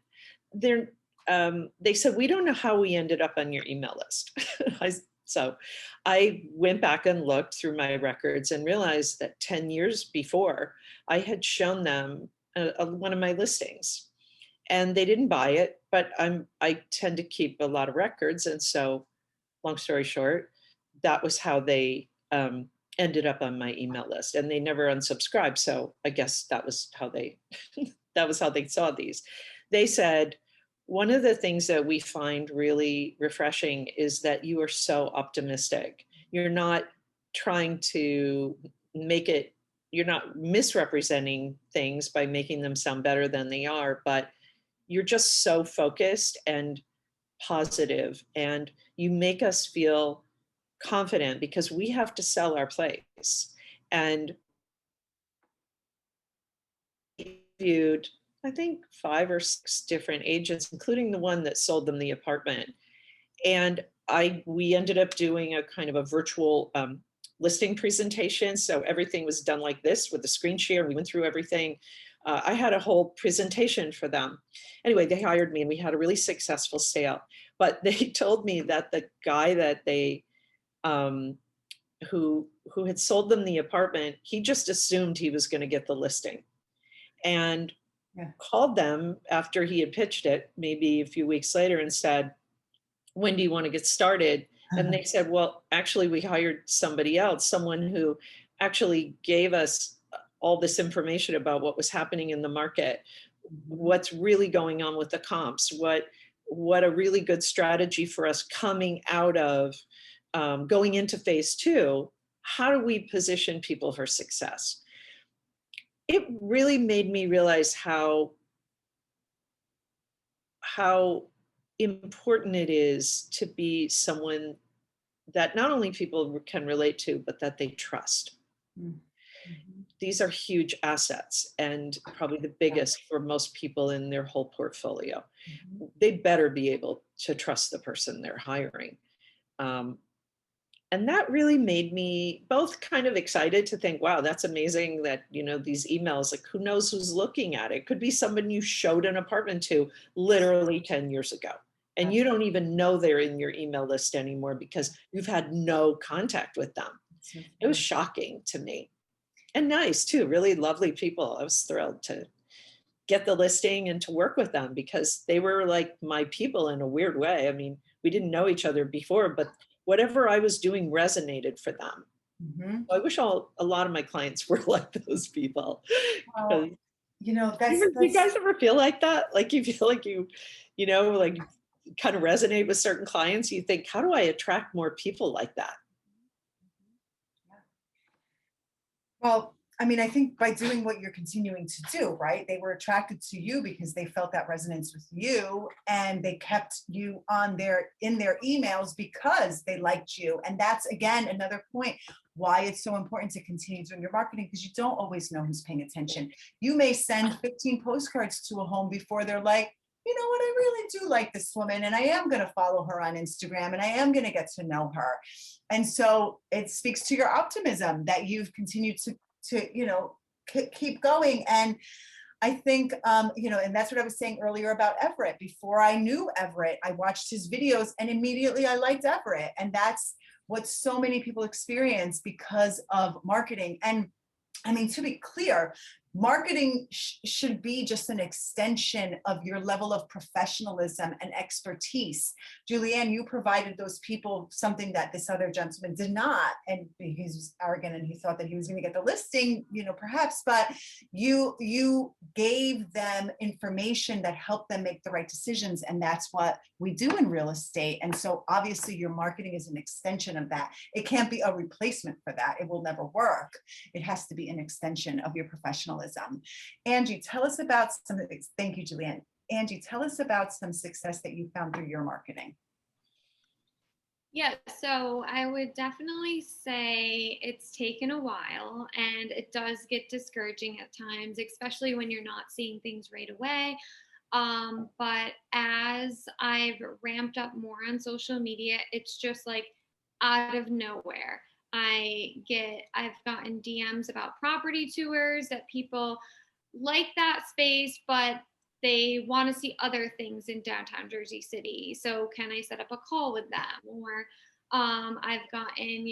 They said, we don't know how we ended up on your email list. So I went back and looked through my records and realized that 10 years before, I had shown them one of my listings, and they didn't buy it, but I tend to keep a lot of records. And so, long story short, that was how they ended up on my email list, and they never unsubscribed. So I guess that was how they saw these. They said, one of the things that we find really refreshing is that you are so optimistic. You're not trying to you're not misrepresenting things by making them sound better than they are, but you're just so focused and positive, and you make us feel confident because we have to sell our place. And viewed, I think, 5 or 6 different agents, including the one that sold them the apartment. And we ended up doing a kind of a virtual listing presentation. So everything was done like this with the screen share. We went through everything. I had a whole presentation for them. Anyway, they hired me and we had a really successful sale. But they told me that the guy that they who had sold them the apartment, he just assumed he was going to get the listing, and called them after he had pitched it, maybe a few weeks later, and said, when do you want to get started? And they said, well, actually, we hired somebody else, someone who actually gave us all this information about what was happening in the market, what's really going on with the comps, what a really good strategy for us coming out of going into phase 2. How do we position people for success? It really made me realize how important it is to be someone that not only people can relate to, but that they trust. Mm-hmm. These are huge assets, and probably the biggest for most people in their whole portfolio. Mm-hmm. They better be able to trust the person they're hiring. And that really made me both kind of excited to think, wow, that's amazing that, these emails, like, who knows who's looking at it? It could be someone you showed an apartment to literally 10 years ago. And you don't even know they're in your email list anymore because you've had no contact with them. It was shocking to me. And nice too, really lovely people. I was thrilled to get the listing and to work with them because they were like my people in a weird way. I mean, we didn't know each other before, but whatever I was doing resonated for them. Mm-hmm. I wish a lot of my clients were like those people. Well, that's, do you guys ever feel like that? Like you feel like you like kind of resonate with certain clients. You think, how do I attract more people like that? Well, I mean, I think by doing what you're continuing to do, right? They were attracted to you because they felt that resonance with you, and they kept you in their emails because they liked you. And that's, again, another point why it's so important to continue doing your marketing, because you don't always know who's paying attention. You may send 15 postcards to a home before they're like, you know what, I really do like this woman, and I am going to follow her on Instagram, and I am going to get to know her. And so it speaks to your optimism that you've continued to keep going. And I think, and that's what I was saying earlier about Everett. Before I knew Everett, I watched his videos and immediately I liked Everett. And that's what so many people experience because of marketing. And I mean, to be clear, marketing should be just an extension of your level of professionalism and expertise. Julianne, you provided those people something that this other gentleman did not, and he was arrogant and he thought that he was going to get the listing, perhaps, but you gave them information that helped them make the right decisions, and that's what we do in real estate. And so obviously your marketing is an extension of that. It can't be a replacement for that. It will never work. It has to be an extension of your professionalism. Angie, tell us about thank you, Julianne. Angie, tell us about some success that you found through your marketing. Yeah, so I would definitely say it's taken a while and it does get discouraging at times, especially when you're not seeing things right away. But as I've ramped up more on social media, it's just like out of nowhere. I've gotten DMs about property tours that people like that space, but they want to see other things in downtown Jersey City. So can I set up a call with them? Or I've gotten,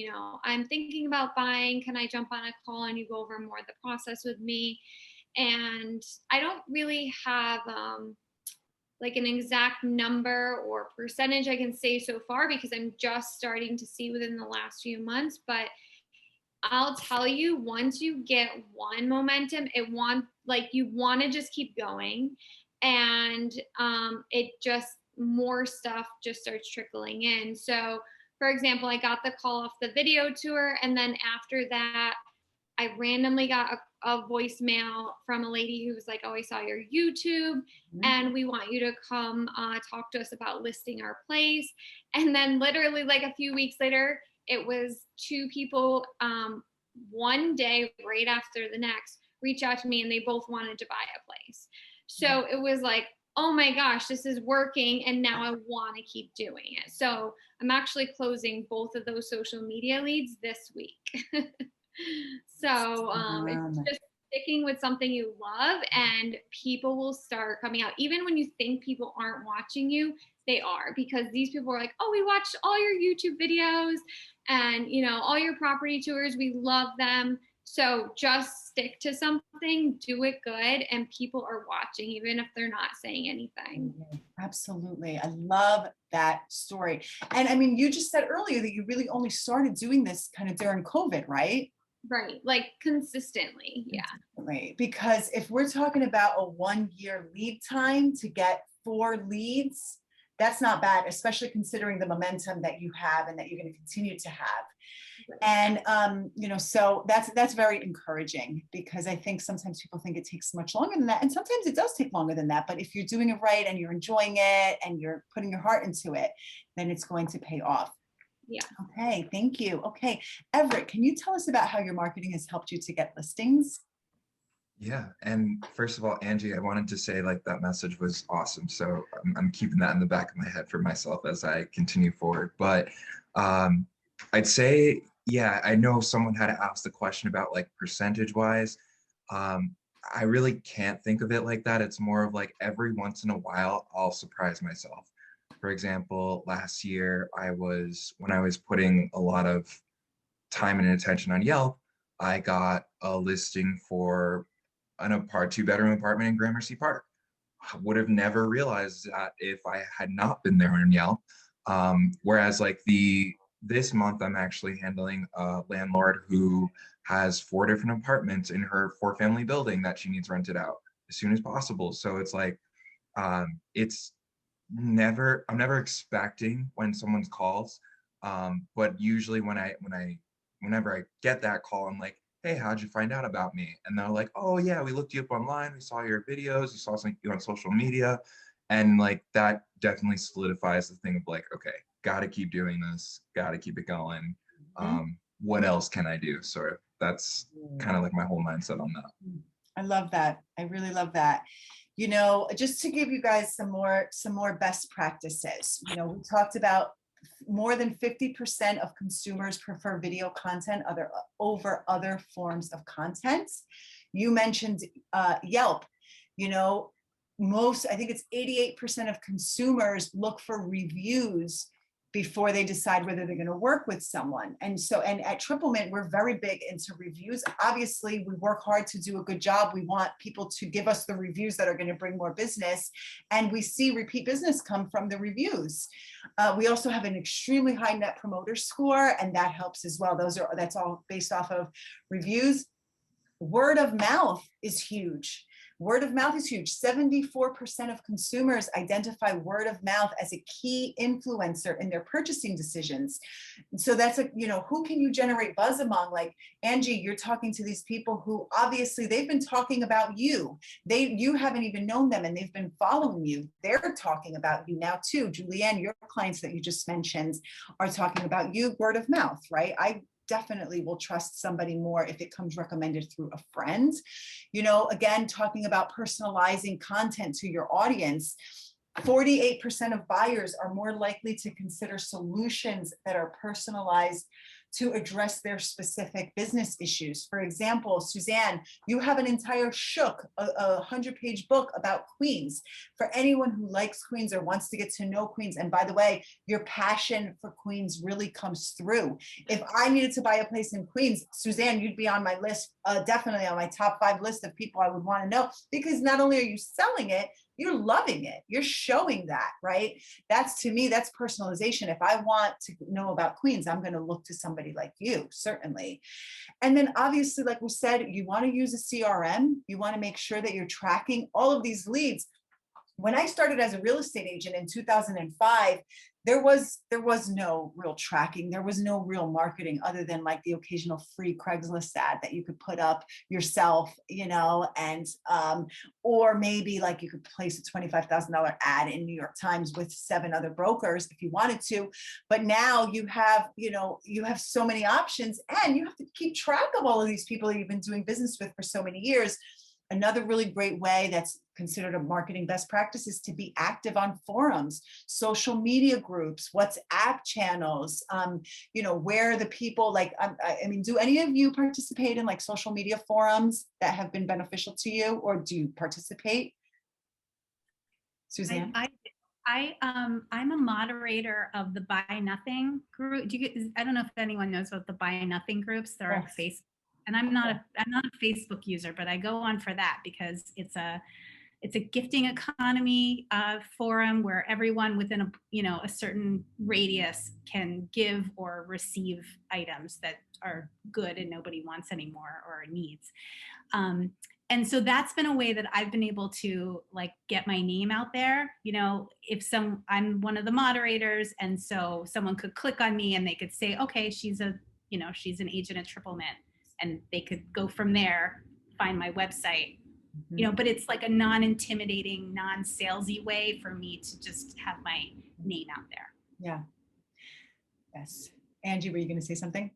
I'm thinking about buying. Can I jump on a call and you go over more of the process with me? And I don't really have like an exact number or percentage I can say so far because I'm just starting to see within the last few months. But I'll tell you, once you get one momentum, you want to just keep going, and it just more stuff just starts trickling in. So, for example, I got the call off the video tour, and then after that, I randomly got a voicemail from a lady who was like, "Oh, I saw your YouTube, and we want you to come talk to us about listing our place." And then, literally, like a few weeks later, it was two people, one day right after the next, reach out to me, and they both wanted to buy a place. So it was like, oh my gosh, this is working, and now I want to keep doing it. So I'm actually closing both of those social media leads this week. So it's just sticking with something you love, and people will start coming out. Even when you think people aren't watching you, they are, because these people are like, oh, we watched all your YouTube videos and all your property tours. We love them. So just stick to something, do it good, and people are watching, even if they're not saying anything. Absolutely. I love that story. And I mean, you just said earlier that you really only started doing this kind of during COVID, right? Right. Like consistently. Yeah. Right. Because if we're talking about a 1-year lead time to get 4 leads, that's not bad, especially considering the momentum that you have and that you're going to continue to have. And, so that's very encouraging, because I think sometimes people think it takes much longer than that. And sometimes it does take longer than that. But if you're doing it right and you're enjoying it and you're putting your heart into it, then it's going to pay off. Yeah. Okay. Thank you. Okay. Everett, can you tell us about how your marketing has helped you to get listings? Yeah, and first of all, Angie, I wanted to say like that message was awesome. So I'm keeping that in the back of my head for myself as I continue forward. But I'd say, yeah, I know someone had asked the question about like percentage wise. I really can't think of it like that. It's more of like every once in a while, I'll surprise myself. For example, last year, when I was putting a lot of time and attention on Yelp, I got a listing for an 2-bedroom apartment in Gramercy Park. I would have never realized that if I had not been there on Yelp. Whereas like this month, I'm actually handling a landlord who has 4 different apartments in her 4-family building that she needs rented out as soon as possible. So it's like, I'm never expecting when someone calls. But usually whenever I get that call, I'm like, hey, how'd you find out about me? And they're like, oh yeah, we looked you up online. We saw your videos. We saw something you on social media. And like, that definitely solidifies the thing of like, okay, got to keep doing this. Got to keep it going. What else can I do? So that's kind of like my whole mindset on that. I love that. I really love that. Just to give you guys some more best practices, we talked about more than 50% of consumers prefer video content over other forms of content. You mentioned Yelp. I think it's 88% of consumers look for reviews before they decide whether they're going to work with someone. And at Triplemint, we're very big into reviews. Obviously, we work hard to do a good job. We want people to give us the reviews that are going to bring more business. And we see repeat business come from the reviews. We also have an extremely high net promoter score, and that helps as well. That's all based off of reviews. Word of mouth is huge. Word of mouth is huge. 74% of consumers identify word of mouth as a key influencer in their purchasing decisions. So that's a, you know, who can you generate buzz among? Like Angie, you're talking to these people who obviously they've been talking about you. You haven't even known them and they've been following you. They're talking about you now too. Julianne, your clients that you just mentioned are talking about you, word of mouth, right? I definitely will trust somebody more if it comes recommended through a friend. You know, again, talking about personalizing content to your audience. 48% of buyers are more likely to consider solutions that are personalized to address their specific business issues. For example, Suzanne, you have an entire shook, a 100-page book about queens. For anyone who likes queens or wants to get to know queens, and by the way, your passion for queens really comes through. If I needed to buy a place in Queens, Suzanne, you'd be on my list, definitely on my top 5 list of people I would want to know, because not only are you selling it, you're loving it. You're showing that, right? That's, to me, that's personalization. If I want to know about queens, I'm going to look to somebody like you, certainly. And then obviously, like we said, you want to use a CRM. You want to make sure that you're tracking all of these leads. When I started as a real estate agent in 2005, there was no real tracking. There was no real marketing other than like the occasional free Craigslist ad that you could put up yourself, you know, and or maybe like you could place a $25,000 ad in New York Times with 7 other brokers if you wanted to. But now you have, you know, you have so many options and you have to keep track of all of these people that you've been doing business with for so many years. Another really great way that's considered a marketing best practice is to be active on forums, social media groups, WhatsApp channels, you know, where the people like, I mean, do any of you participate in like social media forums that have been beneficial to you, or do you participate? Suzanne? I'm a moderator of the Buy Nothing group. I don't know if anyone knows about the Buy Nothing groups. They're on Facebook. And I'm not a Facebook user, but I go on for that because it's a gifting economy forum where everyone within a certain radius can give or receive items that are good and nobody wants anymore or needs. And so that's been a way that I've been able to like get my name out there. You know, I'm one of the moderators, and so someone could click on me and they could say, okay, she's an agent at Triplemint. And they could go from there, find my website, you know, but it's like a non-intimidating, non-salesy way for me to just have my name out there. Yeah. Yes. Angie, were you going to say something?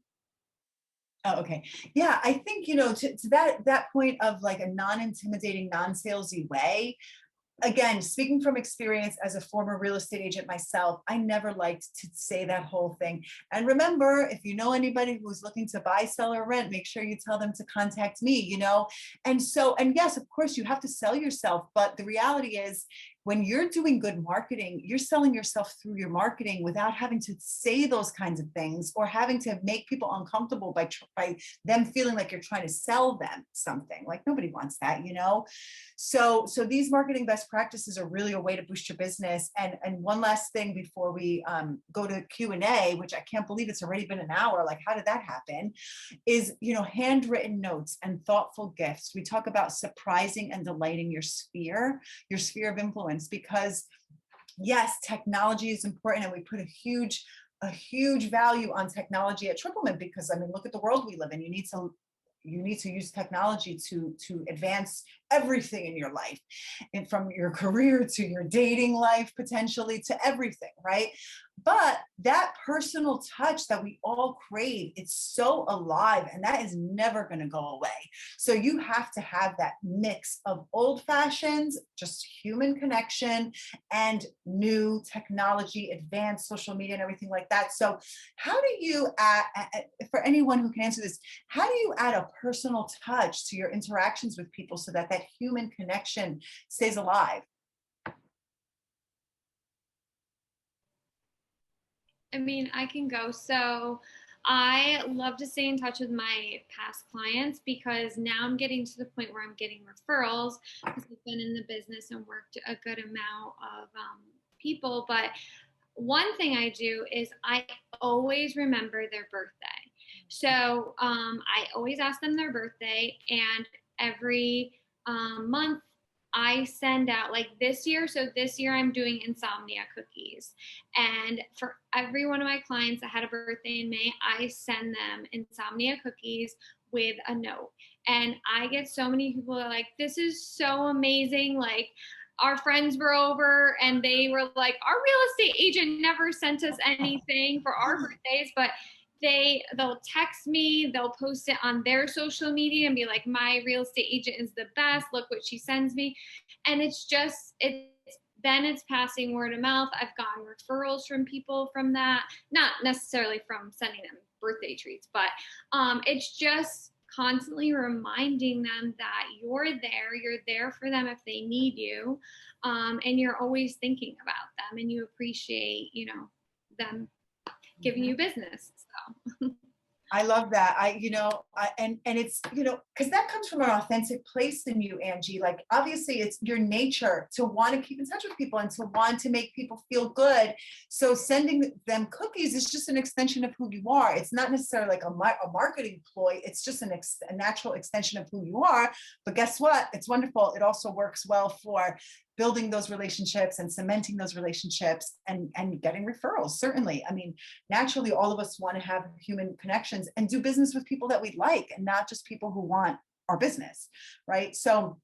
Oh, okay. Yeah, I think, you know, to that point of like a non-intimidating, non-salesy way, again, speaking from experience as a former real estate agent myself, I never liked to say that whole thing. And remember, if you know anybody who's looking to buy, sell, or rent, make sure you tell them to contact me, you know? And yes, of course, you have to sell yourself. But the reality is, when you're doing good marketing, you're selling yourself through your marketing without having to say those kinds of things or having to make people uncomfortable by them feeling like you're trying to sell them something. Like nobody wants that, you know? So these marketing best practices are really a way to boost your business. And one last thing before we go to Q&A, which I can't believe it's already been an hour. Like, how did that happen? Is, you know, handwritten notes and thoughtful gifts. We talk about surprising and delighting your sphere of influence, because yes, technology is important and we put a huge value on technology at Triplemint, because I mean, look at the world we live in. You need to use technology to advance everything in your life, and from your career to your dating life, potentially to everything, right? But that personal touch that we all crave, it's so alive, and that is never going to go away. So you have to have that mix of old fashioned, just human connection, and new technology, advanced social media and everything like that. So how do you add, for anyone who can answer this, how do you add a personal touch to your interactions with people so that that human connection stays alive? I mean, I can go. So I love to stay in touch with my past clients, because now I'm getting to the point where I'm getting referrals because I've been in the business and worked a good amount of people. But one thing I do is I always remember their birthday. So I always ask them their birthday, and every month I send out like this year. So this year I'm doing insomnia cookies. And for every one of my clients that had a birthday in May, I send them insomnia cookies with a note. And I get so many people that are like, this is so amazing. Like, our friends were over and they were like, our real estate agent never sent us anything for our birthdays, but they'll text me, they'll post it on their social media and be like, my real estate agent is the best, look what she sends me. And it's passing word of mouth. I've gotten referrals from people from that, not necessarily from sending them birthday treats, but it's just constantly reminding them that you're there for them if they need you, and you're always thinking about them, and you appreciate, them giving you business. So I love that. And it's, because that comes from an authentic place in you, Angie. Like, obviously it's your nature to want to keep in touch with people and to want to make people feel good. So sending them cookies is just an extension of who you are. It's not necessarily like a marketing ploy. It's just a natural extension of who you are. But guess what? It's wonderful. It also works well for building those relationships and cementing those relationships and getting referrals. Certainly. I mean, naturally, all of us want to have human connections and do business with people that we like and not just people who want our business, right? So,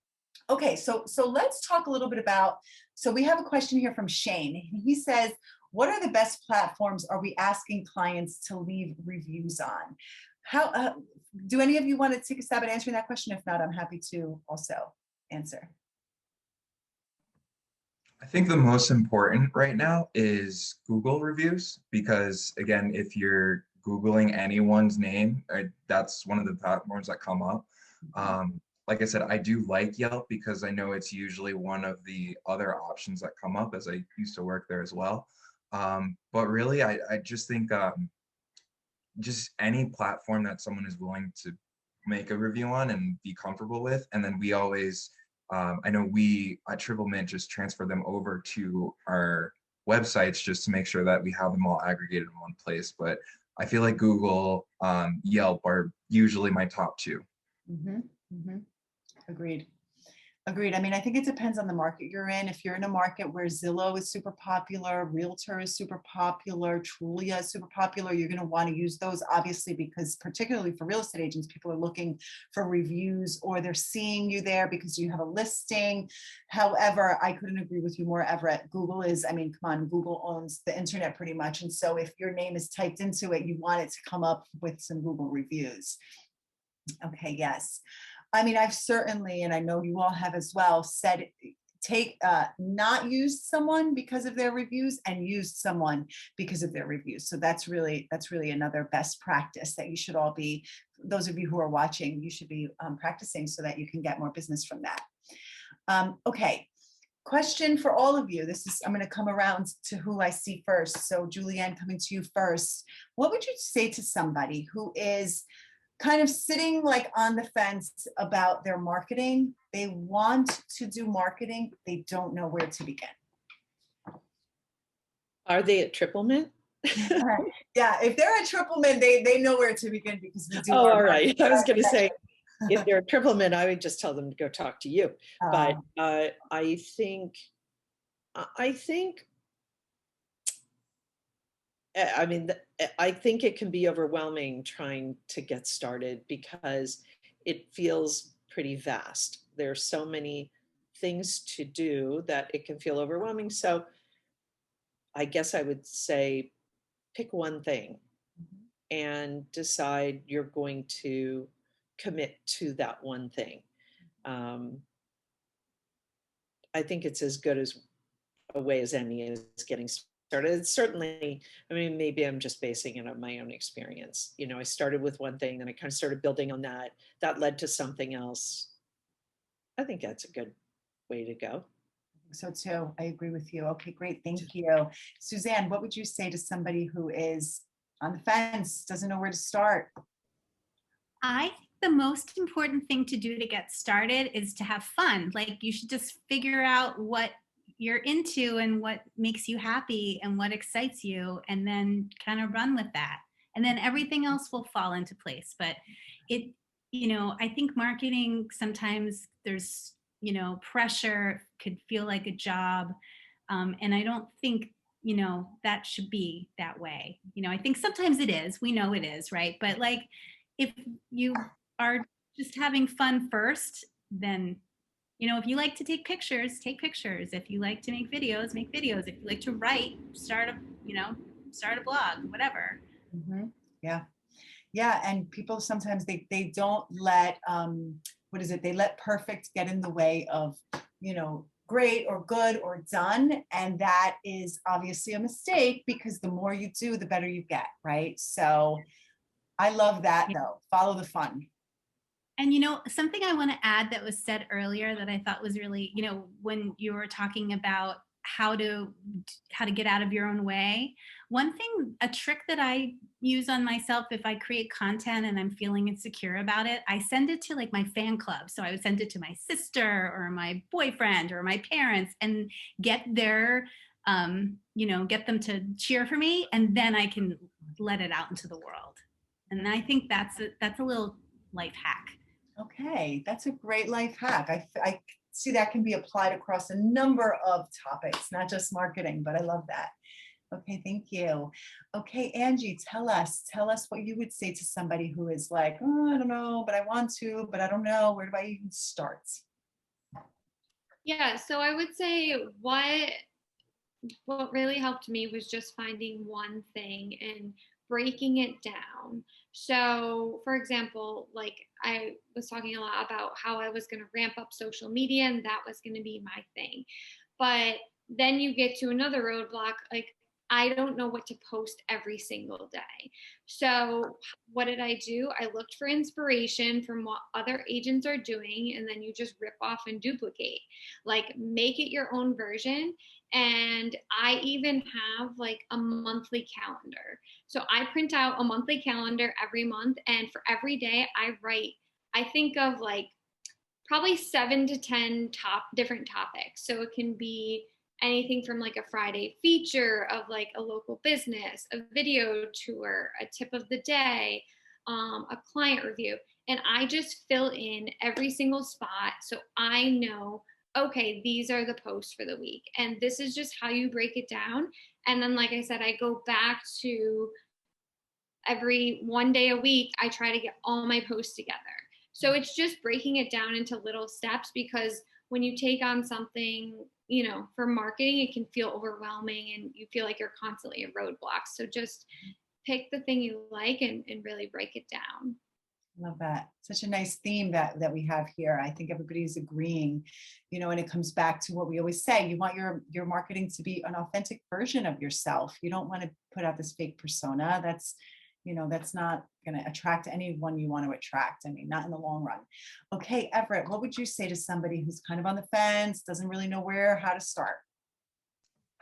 okay, so let's talk a little bit about, so we have a question here from Shane. He says, what are the best platforms are we asking clients to leave reviews on? How, do any of you want to take a stab at answering that question? If not, I'm happy to also answer. I think the most important right now is Google reviews, because again, if you're Googling anyone's name, that's one of the platforms that come up. Like I said, I do like Yelp because I know it's usually one of the other options that come up, as I used to work there as well. But really, I just think just any platform that someone is willing to make a review on and be comfortable with. And then we always, I know we at Triplemint just transfer them over to our websites just to make sure that we have them all aggregated in one place. But I feel like Google, Yelp are usually my top two. Agreed. Agreed. I mean, I think it depends on the market you're in. If you're in a market where Zillow is super popular, Realtor is super popular, Trulia is super popular, you're going to want to use those, obviously, because particularly for real estate agents, people are looking for reviews or they're seeing you there because you have a listing. However, I couldn't agree with you more, Everett. Google is, I mean, come on, Google owns the internet pretty much. And so if your name is typed into it, you want it to come up with some Google reviews. Okay, yes. I mean, I've certainly, and I know you all have as well, said not used someone because of their reviews and used someone because of their reviews. So that's really another best practice that you should all be, those of you who are watching, you should be practicing so that you can get more business from that. Okay, question for all of you. I'm going to come around to who I see first. So Julianne, coming to you first. What would you say to somebody who is kind of sitting like on the fence about their marketing? They want to do marketing. They don't know where to begin. Are they at Triplemint? Yeah, if they're at Triplemint, they know where to begin because we do. Oh, all right. I was going to say, if they're at Triplemint, I would just tell them to go talk to you. But I think, I mean, I think it can be overwhelming trying to get started because it feels pretty vast. There's so many things to do that it can feel overwhelming. So I guess I would say pick one thing and decide you're going to commit to that one thing. I think it's as good as a way as any is getting started. It's certainly, I mean, maybe I'm just basing it on my own experience. You know, I started with one thing, then I kind of started building on that. That led to something else. I think that's a good way to go. So too, I agree with you. Okay, great. Thank you. Suzanne, what would you say to somebody who is on the fence, doesn't know where to start? I think the most important thing to do to get started is to have fun. Like, you should just figure out what you're into and what makes you happy and what excites you, and then kind of run with that. And then everything else will fall into place. But I think marketing, sometimes there's pressure, could feel like a job. And I don't think, that should be that way. I think sometimes it is, we know it is, right? But like, if you are just having fun first, then, if you like to take pictures, take pictures. If you like to make videos, make videos. If you like to write, start a blog, whatever. Yeah. Yeah. And people sometimes they don't let, what is it? They let perfect get in the way of, great or good or done. And that is obviously a mistake, because the more you do, the better you get. Right. So I love that though. Follow the fun. And something I want to add that was said earlier that I thought was really, when you were talking about how to get out of your own way. One thing, a trick that I use on myself, if I create content and I'm feeling insecure about it, I send it to like my fan club. So I would send it to my sister or my boyfriend or my parents and get their, get them to cheer for me, and then I can let it out into the world. And I think that's a little life hack. Okay, that's a great life hack. I see that can be applied across a number of topics, not just marketing, but I love that. Okay, thank you. Okay, Angie, tell us what you would say to somebody who is like, oh, I don't know, but I want to, but I don't know. Where do I even start? Yeah, so I would say what really helped me was just finding one thing and breaking it down. So, for example, like I was talking a lot about how I was going to ramp up social media and that was going to be my thing. But then you get to another roadblock, like I don't know what to post every single day. So, what did I do? I looked for inspiration from what other agents are doing, and then you just rip off and duplicate. Like, make it your own version. And I even have like a monthly calendar. So I print out a monthly calendar every month, and for every day I write, I think of like probably 7 to 10 different topics. So it can be anything from like a Friday feature of like a local business, a video tour, a tip of the day, a client review. And I just fill in every single spot so I know, okay, these are the posts for the week. And this is just how you break it down. And then, like I said, I go back to every one day a week, I try to get all my posts together. So it's just breaking it down into little steps, because when you take on something, for marketing, it can feel overwhelming and you feel like you're constantly at roadblocks. So just pick the thing you like and really break it down. Love that. Such a nice theme that we have here. I think everybody's agreeing, and it comes back to what we always say. You want your marketing to be an authentic version of yourself. You don't want to put out this fake persona. That's not going to attract anyone you want to attract. I mean, not in the long run. Okay, Everett, what would you say to somebody who's kind of on the fence, doesn't really know how to start?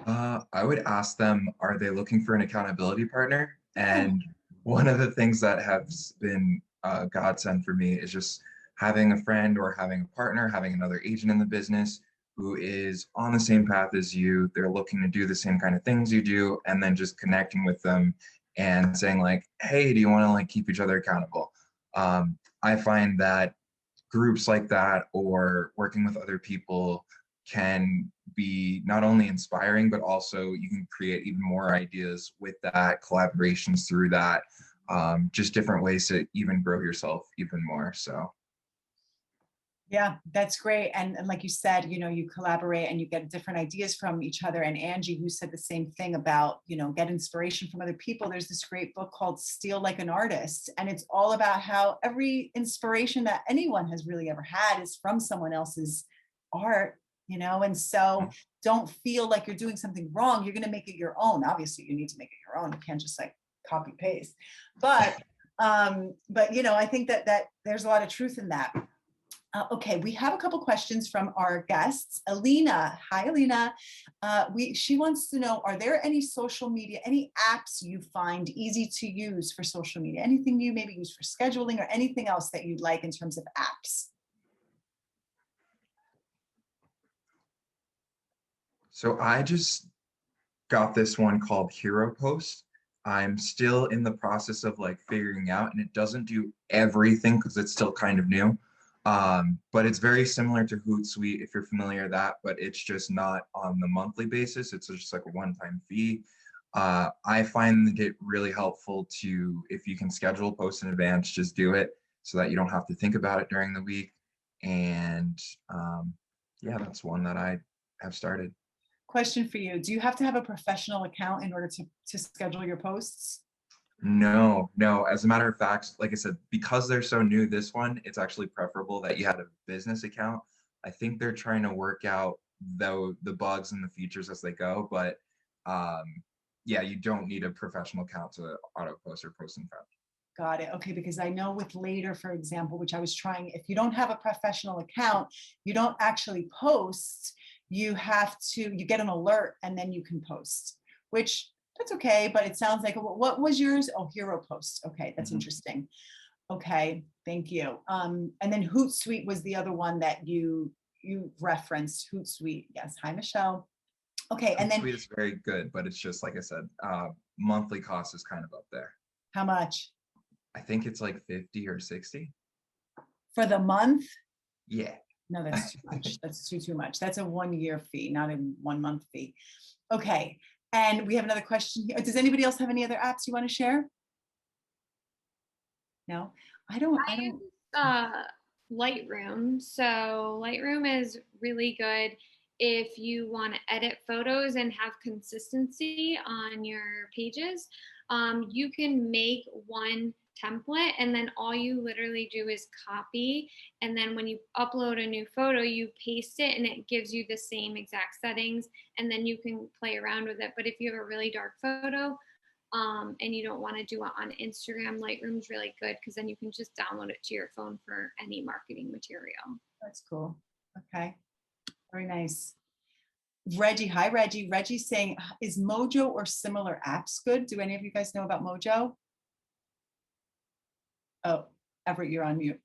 I would ask them, are they looking for an accountability partner? And one of the things that has been a godsend for me is just having a friend or having a partner, having another agent in the business who is on the same path as you. They're looking to do the same kind of things you do, and then just connecting with them and saying like, hey, do you want to like keep each other accountable? I find that groups like that or working with other people can be not only inspiring, but also you can create even more ideas with that, collaborations through that, just different ways to even grow yourself even more. So yeah, that's great. And like you said, you collaborate and you get different ideas from each other. And Angie, you said the same thing about, get inspiration from other people. There's this great book called Steal Like an Artist. And it's all about how every inspiration that anyone has really ever had is from someone else's art, and so don't feel like you're doing something wrong. You're going to make it your own. Obviously, you need to make it your own. You can't just like copy paste. But I think that there's a lot of truth in that. Okay, we have a couple questions from our guests. Alina, hi Alina. She wants to know, are there any social media, any apps you find easy to use for social media? Anything you maybe use for scheduling or anything else that you'd like in terms of apps? So I just got this one called Hero Post. I'm still in the process of like figuring out, and it doesn't do everything because it's still kind of new. But it's very similar to Hootsuite if you're familiar with that, but it's just not on the monthly basis. It's just like a one-time fee. I find it really helpful to, if you can schedule posts in advance, just do it so that you don't have to think about it during the week. And yeah, that's one that I have started. Question for you. Do you have to have a professional account in order to schedule your posts? No, no. As a matter of fact, like I said, because they're so new, this one, it's actually preferable that you had a business account. I think they're trying to work out the bugs and the features as they go, but yeah, you don't need a professional account to auto post or post in front. Got it. Okay, because I know with Later, for example, which I was trying, if you don't have a professional account, you don't actually post. You get an alert and then you can post, which that's okay, but it sounds like, what was yours? Oh, Hero Post. Okay, that's interesting. Okay, thank you. And then Hootsuite was the other one that you referenced. Hootsuite. Yes. Hi, Michelle. Okay, and then Hootsuite is very good, but it's just like I said, monthly cost is kind of up there. how much? I think it's like 50 or 60 For the month? Yeah. No, that's too much. That's too much. That's a 1-year fee, not a 1-month fee. Okay. And we have another question here. Does anybody else have any other apps you want to share? No, I don't. use Lightroom. So Lightroom is really good if you want to edit photos and have consistency on your pages. You can make one template and then all you literally do is copy, and then when you upload a new photo you paste it and it gives you the same exact settings, and then you can play around with it. But if you have a really dark photo and you don't want to do it on Instagram, Lightroom's really good because then you can just download it to your phone for any marketing material. That's cool. Okay, very nice. Reggie, hi Reggie. Reggie's saying, is Mojo or similar apps good? Do any of you guys know about Mojo? Oh, Everett, you're on mute.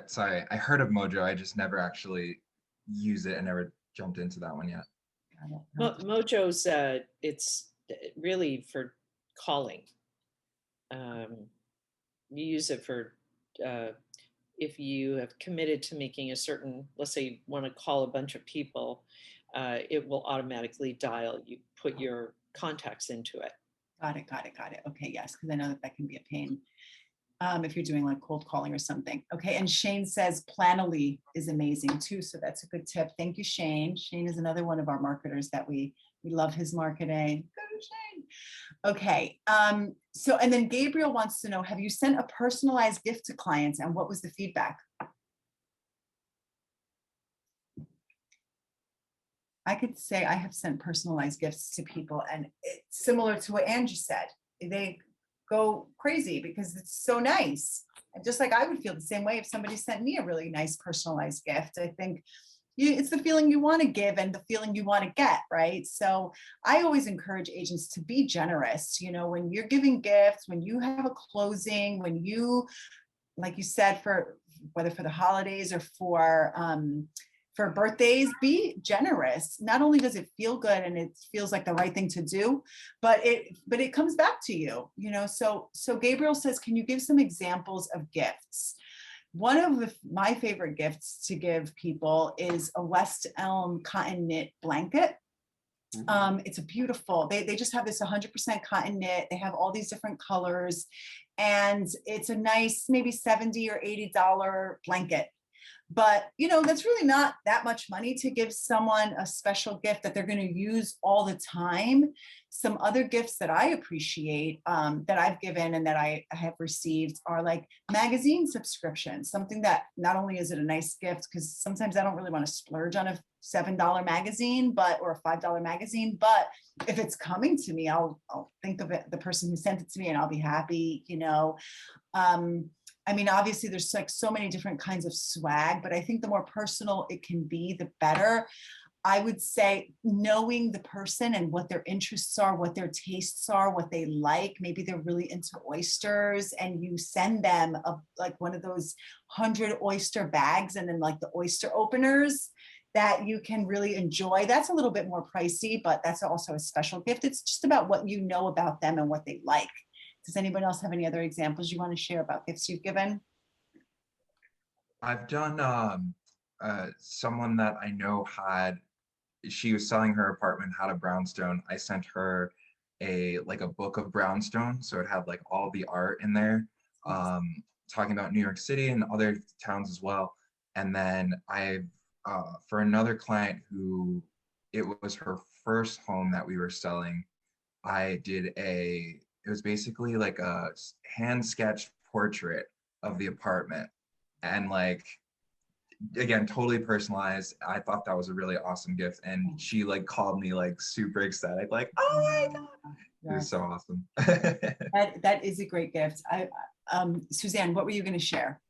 Sorry, I heard of Mojo. I just never actually used it and never jumped into that one yet. Mojo's it's really for calling. You use it for if you have committed to making a certain, let's say you want to call a bunch of people, it will automatically dial. You put your contacts into it. Got it. Okay, yes, because I know that can be a pain if you're doing like cold calling or something. Okay, and Shane says Planoly is amazing too, so that's a good tip. Thank you, Shane. Shane is another one of our marketers that we love his marketing. Go Shane. Okay, so and then Gabriel wants to know, have you sent a personalized gift to clients and what was the feedback? I could say I have sent personalized gifts to people and it's similar to what Angie said. They go crazy because it's so nice. And just like I would feel the same way if somebody sent me a really nice personalized gift. I think it's the feeling you want to give and the feeling you want to get, right? So I always encourage agents to be generous. You know, when you're giving gifts, when you have a closing, when you, like you said, for whether for the holidays or for birthdays, be generous. Not only does it feel good and it feels like the right thing to do, but it comes back to you, you know. So Gabriel says, can you give some examples of gifts? One of my favorite gifts to give people is a West Elm cotton knit blanket. It's a beautiful, they just have this 100% cotton knit. They have all these different colors and it's a nice, maybe $70 or $80 blanket. But, you know, that's really not that much money to give someone a special gift that they're going to use all the time. Some other gifts that I appreciate that I've given and that I have received are like magazine subscriptions, something that not only is it a nice gift, because sometimes I don't really want to splurge on a $7 magazine, or a $5 magazine, but if it's coming to me, I'll think of it, the person who sent it to me, and I'll be happy, you know. I mean, obviously there's like so many different kinds of swag, but I think the more personal it can be, the better. I would say knowing the person and what their interests are, what their tastes are, what they like. Maybe they're really into oysters and you send them like one of those 100 oyster bags and then like the oyster openers that you can really enjoy. That's a little bit more pricey, but that's also a special gift. It's just about what you know about them and what they like. Does anyone else have any other examples you want to share about gifts you've given? I've done someone that I know she was selling her apartment, had a brownstone. I sent her a book of brownstone, so it had like all the art in there, talking about New York City and other towns as well. And then I've for another client who it was her first home that we were selling, it was basically like a hand sketched portrait of the apartment, and like, again, totally personalized. I thought that was a really awesome gift, and she like called me like super ecstatic, like, oh my god. It was so awesome. That is a great gift. Suzanne, what were you going to share?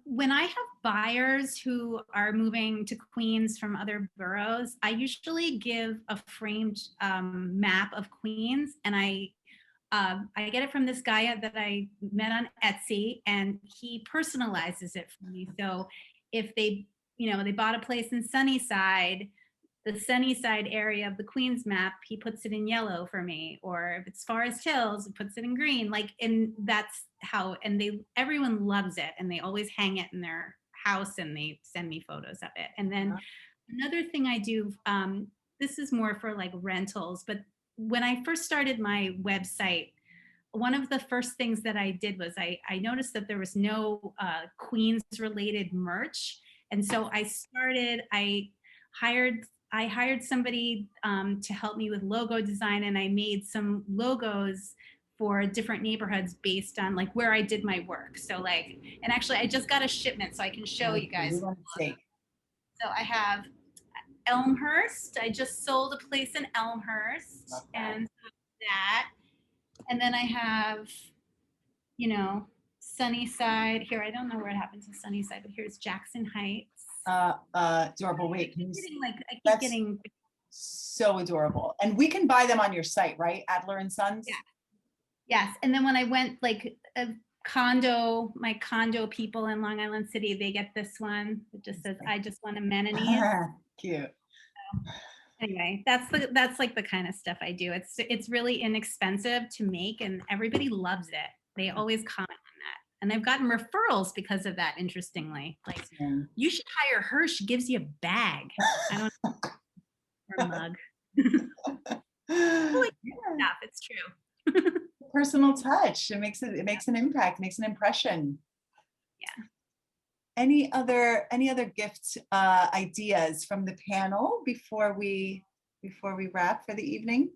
When I have buyers who are moving to Queens from other boroughs, I usually give a framed map of Queens, and I get it from this guy that I met on Etsy, and he personalizes it for me. So if they bought a place in Sunnyside, the Sunnyside area of the Queens map, he puts it in yellow for me. Or if it's Forest Hills, he puts it in green. And that's how, and everyone loves it, and they always hang it in their house, and they send me photos of it. And then another thing I do, this is more for like rentals, but when I first started my website, one of the first things that I did was I noticed that there was no Queens related merch. And so I hired somebody to help me with logo design, and I made some logos for different neighborhoods based on like where I did my work. So and actually I just got a shipment, so I can show you guys. So I have Elmhurst. I just sold a place in Elmhurst, and that. And then I have, Sunnyside here. I don't know where it happens in Sunnyside, but here's Jackson Heights. Adorable. Wait, I keep getting so adorable. And we can buy them on your site, right? Adler and Sons. Yeah. Yes. And then when I went my condo people in Long Island City, they get this one. It just says, "I just want amenities." Cute. Anyway, that's like the kind of stuff I do. It's really inexpensive to make, and everybody loves it. They always comment on that. And I've gotten referrals because of that, interestingly. Like, you should hire her. She gives you a bag. I don't know. Or a mug. Like stuff. It's true. Personal touch. It makes an impact, makes an impression. Yeah. Any other gift ideas from the panel before we wrap for the evening?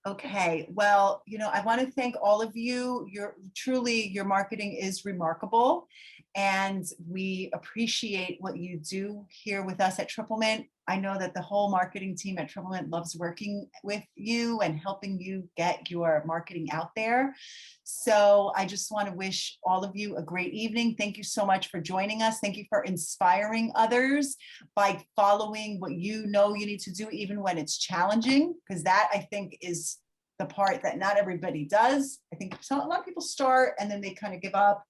Okay, well, I want to thank all of you. Your marketing is remarkable, and we appreciate what you do here with us at Triplemint. I know that the whole marketing team at Triplemint loves working with you and helping you get your marketing out there. So I just want to wish all of you a great evening. Thank you so much for joining us. Thank you for inspiring others by following what you need to do, even when it's challenging, because that, I think, is the part that not everybody does. I think a lot of people start and then they kind of give up.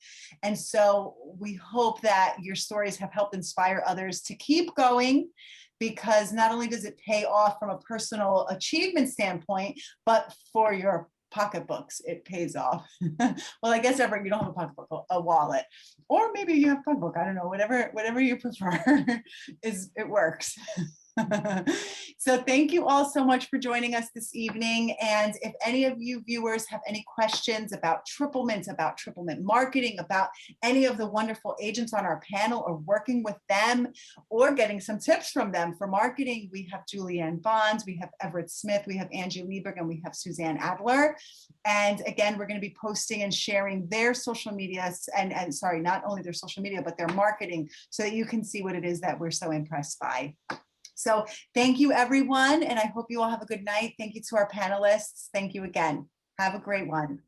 And so we hope that your stories have helped inspire others to keep going, because not only does it pay off from a personal achievement standpoint, but for your pocketbooks, it pays off. Well, I guess you don't have a pocketbook, a wallet, or maybe you have a pocketbook. I don't know, whatever you prefer it works. So thank you all so much for joining us this evening. And if any of you viewers have any questions about Triplemint marketing, about any of the wonderful agents on our panel, or working with them, or getting some tips from them for marketing, we have Julianne Bonds, we have Everett Smith, we have Angie Lieberg, and we have Suzanne Adler. And again, we're going to be posting and sharing their social media, and sorry, not only their social media, but their marketing, so that you can see what it is that we're so impressed by. So thank you, everyone, and I hope you all have a good night. Thank you to our panelists. Thank you again. Have a great one.